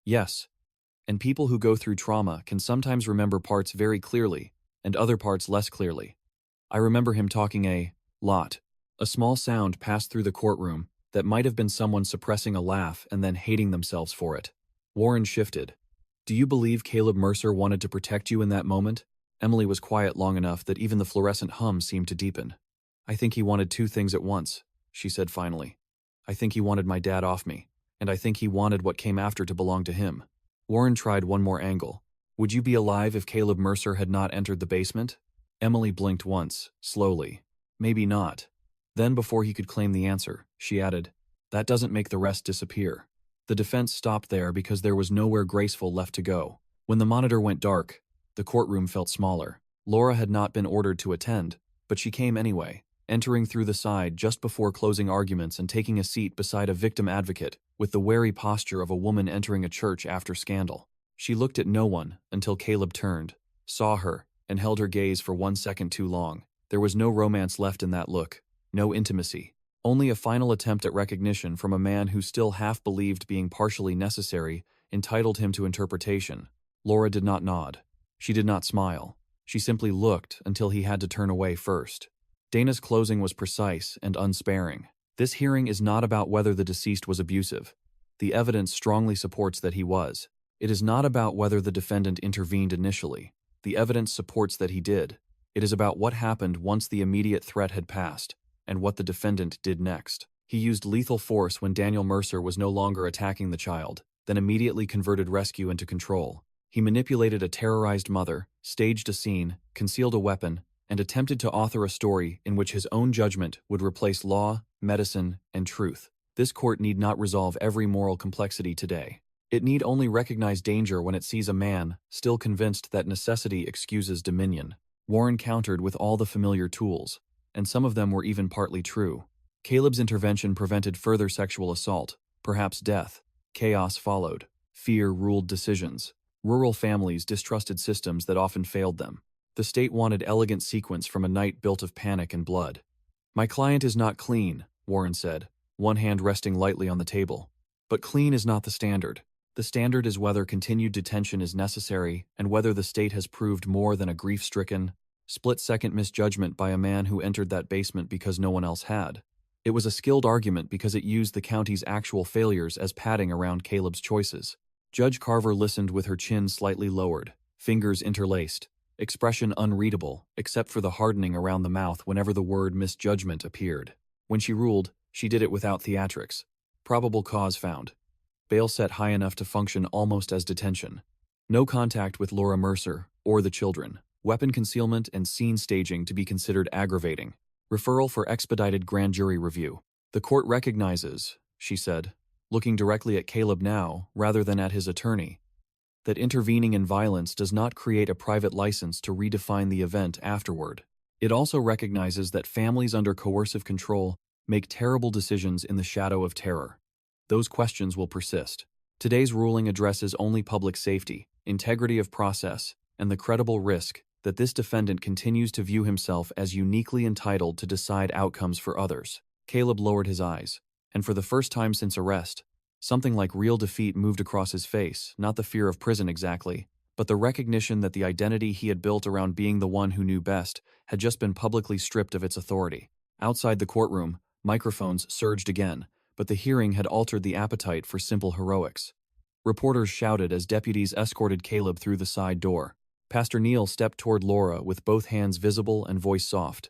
"Yes. And people who go through trauma can sometimes remember parts very clearly, and other parts less clearly. I remember him talking a lot. A small sound passed through the courtroom that might have been someone suppressing a laugh and then hating themselves for it." Warren shifted. "Do you believe Caleb Mercer wanted to protect you in that moment?" Emily was quiet long enough that even the fluorescent hum seemed to deepen. "I think he wanted two things at once," she said finally. "I think he wanted my dad off me, and I think he wanted what came after to belong to him." Warren tried one more angle. "Would you be alive if Caleb Mercer had not entered the basement?" Emily blinked once, slowly. "Maybe not." Then, before he could claim the answer, she added, "That doesn't make the rest disappear." The defense stopped there because there was nowhere graceful left to go. When the monitor went dark, the courtroom felt smaller. Laura had not been ordered to attend, but she came anyway, entering through the side just before closing arguments and taking a seat beside a victim advocate with the wary posture of a woman entering a church after scandal. She looked at no one until Caleb turned, saw her, and held her gaze for 1 second too long. There was no romance left in that look, no intimacy, only a final attempt at recognition from a man who still half believed being partially necessary entitled him to interpretation. Laura did not nod. She did not smile. She simply looked until he had to turn away first. Dana's closing was precise and unsparing. "This hearing is not about whether the deceased was abusive. The evidence strongly supports that he was. It is not about whether the defendant intervened initially. The evidence supports that he did. It is about what happened once the immediate threat had passed, and what the defendant did next. He used lethal force when Daniel Mercer was no longer attacking the child, then immediately converted rescue into control. He manipulated a terrorized mother, staged a scene, concealed a weapon, and attempted to author a story in which his own judgment would replace law, medicine, and truth. This court need not resolve every moral complexity today. It need only recognize danger when it sees a man still convinced that necessity excuses dominion." Warren countered with all the familiar tools, and some of them were even partly true. Caleb's intervention prevented further sexual assault, perhaps death. Chaos followed. Fear ruled decisions. Rural families distrusted systems that often failed them. The state wanted elegant sequence from a night built of panic and blood. "My client is not clean," Warren said, one hand resting lightly on the table. "But clean is not the standard. The standard is whether continued detention is necessary and whether the state has proved more than a grief-stricken, split-second misjudgment by a man who entered that basement because no one else had." It was a skilled argument because it used the county's actual failures as padding around Caleb's choices. Judge Carver listened with her chin slightly lowered, fingers interlaced, expression unreadable except for the hardening around the mouth whenever the word misjudgment appeared. When she ruled, she did it without theatrics. Probable cause found. Bail set high enough to function almost as detention. No contact with Laura Mercer or the children. Weapon concealment and scene staging to be considered aggravating. Referral for expedited grand jury review. "The court recognizes," she said, looking directly at Caleb now rather than at his attorney, "that intervening in violence does not create a private license to redefine the event afterward. It also recognizes that families under coercive control make terrible decisions in the shadow of terror. Those questions will persist. Today's ruling addresses only public safety, integrity of process, and the credible risk that this defendant continues to view himself as uniquely entitled to decide outcomes for others." Caleb lowered his eyes, and for the first time since arrest, something like real defeat moved across his face, not the fear of prison exactly, but the recognition that the identity he had built around being the one who knew best had just been publicly stripped of its authority. Outside the courtroom, microphones surged again, but the hearing had altered the appetite for simple heroics. Reporters shouted as deputies escorted Caleb through the side door. Pastor Neil stepped toward Laura with both hands visible and voice soft,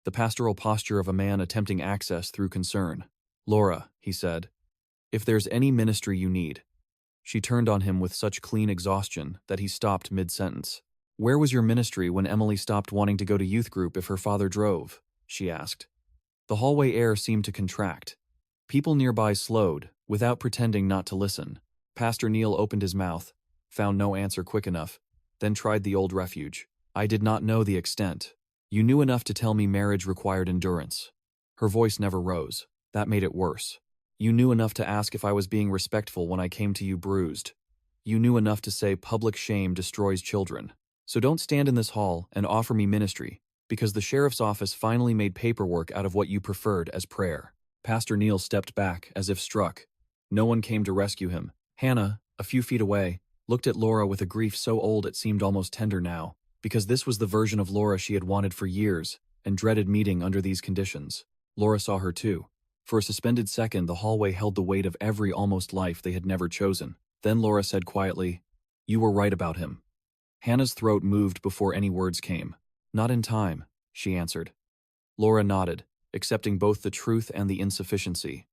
the pastoral posture of a man attempting access through concern. "Laura," he said, "if there's any ministry you need." She turned on him with such clean exhaustion that he stopped mid-sentence. "Where was your ministry when Emily stopped wanting to go to youth group if her father drove?" she asked. The hallway air seemed to contract. People nearby slowed, without pretending not to listen. Pastor Neil opened his mouth, found no answer quick enough, then tried the old refuge. "I did not know the extent. You knew enough to tell me marriage required endurance." Her voice never rose. That made it worse. "You knew enough to ask if I was being respectful when I came to you bruised. You knew enough to say public shame destroys children. So don't stand in this hall and offer me ministry, because the sheriff's office finally made paperwork out of what you preferred as prayer." Pastor Neil stepped back as if struck. No one came to rescue him. Hannah, a few feet away, looked at Laura with a grief so old it seemed almost tender now, because this was the version of Laura she had wanted for years and dreaded meeting under these conditions. Laura saw her too. For a suspended second, the hallway held the weight of every almost life they had never chosen. Then Laura said quietly, "You were right about him." Hannah's throat moved before any words came. "Not in time," she answered. Laura nodded, accepting both the truth and the insufficiency.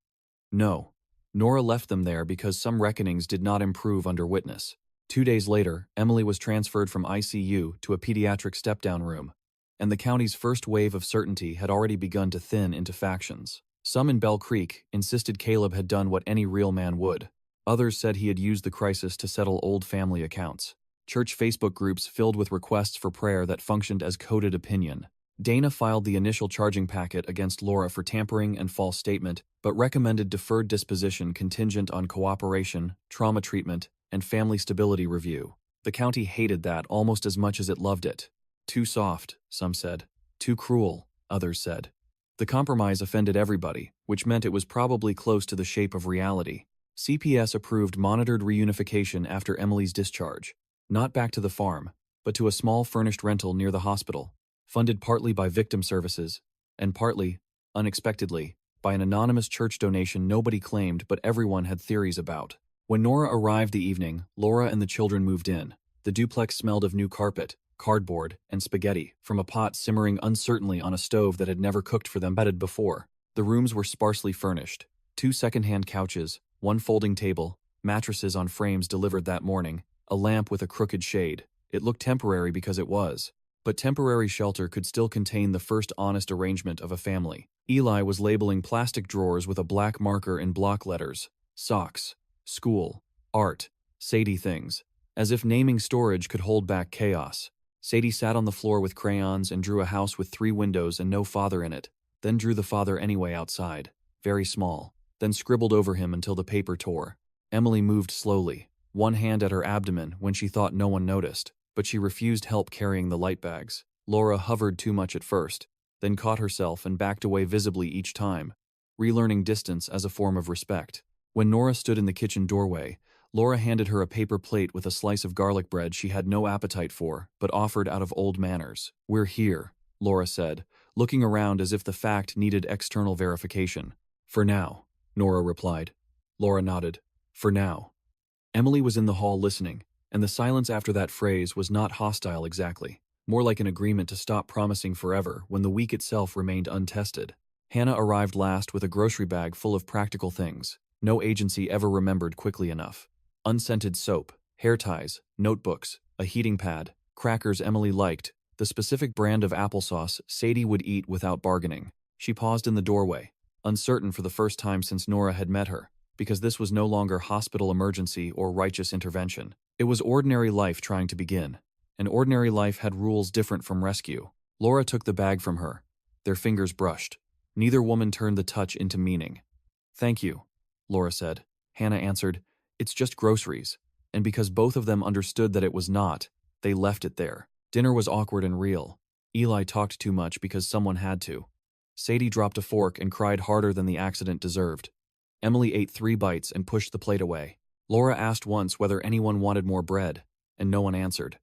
"No. Nora left them there because some reckonings did not improve under witness." 2 days later, Emily was transferred from ICU to a pediatric step-down room, and the county's first wave of certainty had already begun to thin into factions. Some in Bell Creek insisted Caleb had done what any real man would. Others said he had used the crisis to settle old family accounts. Church Facebook groups filled with requests for prayer that functioned as coded opinion. Dana filed the initial charging packet against Laura for tampering and false statement, but recommended deferred disposition contingent on cooperation, trauma treatment, and family stability review. The county hated that almost as much as it loved it. Too soft, some said. Too cruel, others said. The compromise offended everybody, which meant it was probably close to the shape of reality. CPS approved monitored reunification after Emily's discharge. Not back to the farm, but to a small furnished rental near the hospital, funded partly by victim services, and partly, unexpectedly, by an anonymous church donation nobody claimed but everyone had theories about. When Nora arrived the evening, Laura and the children moved in. The duplex smelled of new carpet, cardboard, and spaghetti from a pot simmering uncertainly on a stove that had never cooked for them bedded before. The rooms were sparsely furnished. 2 second-hand couches, 1 folding table, mattresses on frames delivered that morning, a lamp with a crooked shade. It looked temporary because it was. But temporary shelter could still contain the first honest arrangement of a family. Eli was labeling plastic drawers with a black marker in block letters. Socks, school, art, Sadie things. As if naming storage could hold back chaos. Sadie sat on the floor with crayons and drew a house with 3 windows and no father in it, then drew the father anyway outside, very small, then scribbled over him until the paper tore. Emily moved slowly, one hand at her abdomen when she thought no one noticed, but she refused help carrying the light bags. Laura hovered too much at first, then caught herself and backed away visibly each time, relearning distance as a form of respect. When Nora stood in the kitchen doorway, Laura handed her a paper plate with a slice of garlic bread she had no appetite for, but offered out of old manners. "We're here," Laura said, looking around as if the fact needed external verification. "For now," Nora replied. Laura nodded. "For now." Emily was in the hall listening, and the silence after that phrase was not hostile exactly, more like an agreement to stop promising forever when the week itself remained untested. Hannah arrived last with a grocery bag full of practical things no agency ever remembered quickly enough. Unscented soap, hair ties, notebooks, a heating pad, crackers Emily liked, the specific brand of applesauce Sadie would eat without bargaining. She paused in the doorway, uncertain for the first time since Nora had met her, because this was no longer hospital emergency or righteous intervention. It was ordinary life trying to begin, and ordinary life had rules different from rescue. Laura took the bag from her. Their fingers brushed. Neither woman turned the touch into meaning. "Thank you," Laura said. Hannah answered, "It's just groceries," and because both of them understood that it was not, they left it there. Dinner was awkward and real. Eli talked too much because someone had to. Sadie dropped a fork and cried harder than the accident deserved. Emily ate 3 bites and pushed the plate away. Laura asked once whether anyone wanted more bread. and no one answered.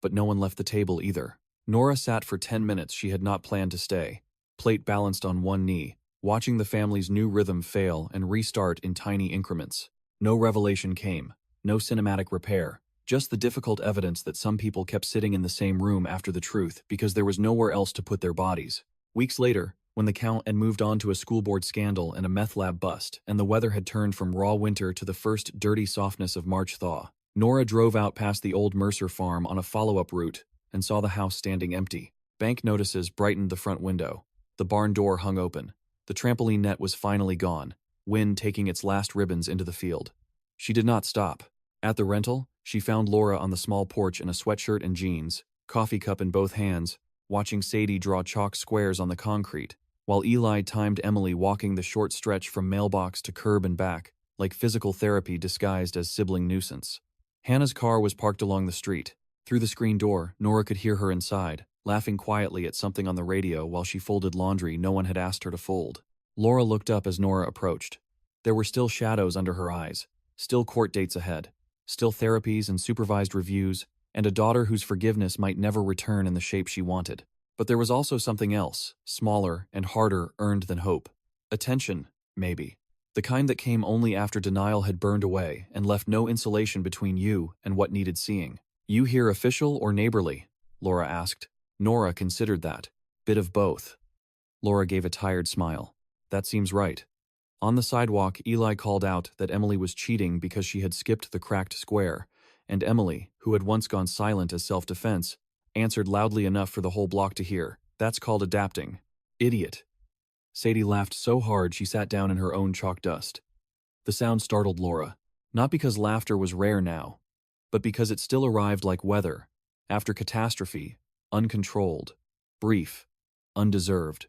But no one left the table either. Nora sat for 10 minutes she had not planned to stay, plate balanced on one knee, watching the family's new rhythm fail and restart in tiny increments. No revelation came, no cinematic repair, just the difficult evidence that some people kept sitting in the same room after the truth because there was nowhere else to put their bodies. Weeks later, when the count had moved on to a school board scandal and a meth lab bust, and the weather had turned from raw winter to the first dirty softness of March thaw, Nora drove out past the old Mercer farm on a follow-up route and saw the house standing empty. Bank notices brightened the front window. The barn door hung open. The trampoline net was finally gone, wind taking its last ribbons into the field. She did not stop. At the rental, she found Laura on the small porch in a sweatshirt and jeans, coffee cup in both hands, watching Sadie draw chalk squares on the concrete, while Eli timed Emily walking the short stretch from mailbox to curb and back, like physical therapy disguised as sibling nuisance. Hannah's car was parked along the street. Through the screen door, Nora could hear her inside, laughing quietly at something on the radio while she folded laundry no one had asked her to fold. Laura looked up as Nora approached. There were still shadows under her eyes, still court dates ahead, still therapies and supervised reviews, and a daughter whose forgiveness might never return in the shape she wanted. But there was also something else, smaller and harder earned than hope. Attention, maybe. The kind that came only after denial had burned away and left no insulation between you and what needed seeing. You here official or neighborly? Laura asked. Nora considered that. Bit of both. Laura gave a tired smile. That seems right. On the sidewalk, Eli called out that Emily was cheating because she had skipped the cracked square, and Emily, who had once gone silent as self-defense, answered loudly enough for the whole block to hear. That's called adapting. Idiot. Sadie laughed so hard she sat down in her own chalk dust. The sound startled Laura, not because laughter was rare now, but because it still arrived like weather, after catastrophe, uncontrolled, brief, undeserved,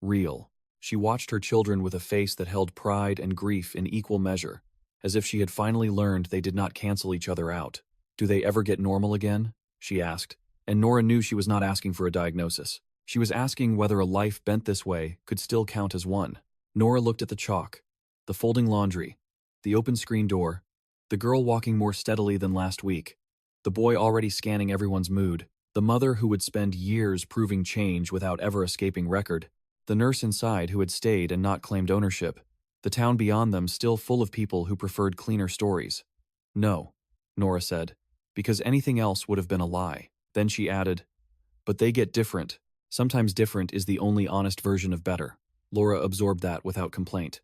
real. She watched her children with a face that held pride and grief in equal measure, as if she had finally learned they did not cancel each other out. Do they ever get normal again? She asked, and Nora knew she was not asking for a diagnosis. She was asking whether a life bent this way could still count as one. Nora looked at the chalk, the folding laundry, the open screen door, the girl walking more steadily than last week, the boy already scanning everyone's mood, the mother who would spend years proving change without ever escaping record, the nurse inside who had stayed and not claimed ownership, the town beyond them still full of people who preferred cleaner stories. No, Nora said, because anything else would have been a lie. Then she added, but they get different. Sometimes different is the only honest version of better. Laura absorbed that without complaint.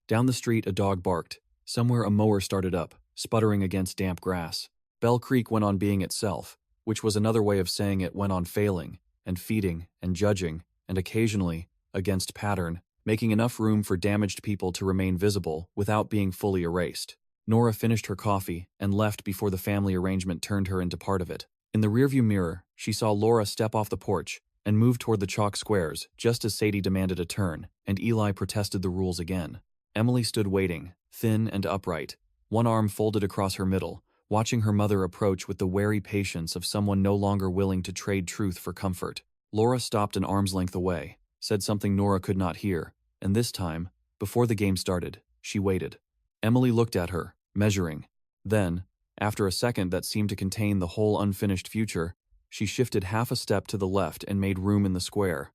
Down the street, a dog barked. Somewhere a mower started up, sputtering against damp grass. Bell Creek went on being itself, which was another way of saying it went on failing, and feeding, and judging, and occasionally, against pattern, making enough room for damaged people to remain visible without being fully erased. Nora finished her coffee and left before the family arrangement turned her into part of it. In the rearview mirror, she saw Laura step off the porch and move toward the chalk squares just as Sadie demanded a turn, and Eli protested the rules again. Emily stood waiting, thin and upright, one arm folded across her middle, watching her mother approach with the wary patience of someone no longer willing to trade truth for comfort. Laura stopped an arm's length away, said something Nora could not hear, and this time, before the game started, she waited. Emily looked at her, measuring. Then, after a second that seemed to contain the whole unfinished future, she shifted half a step to the left and made room in the square.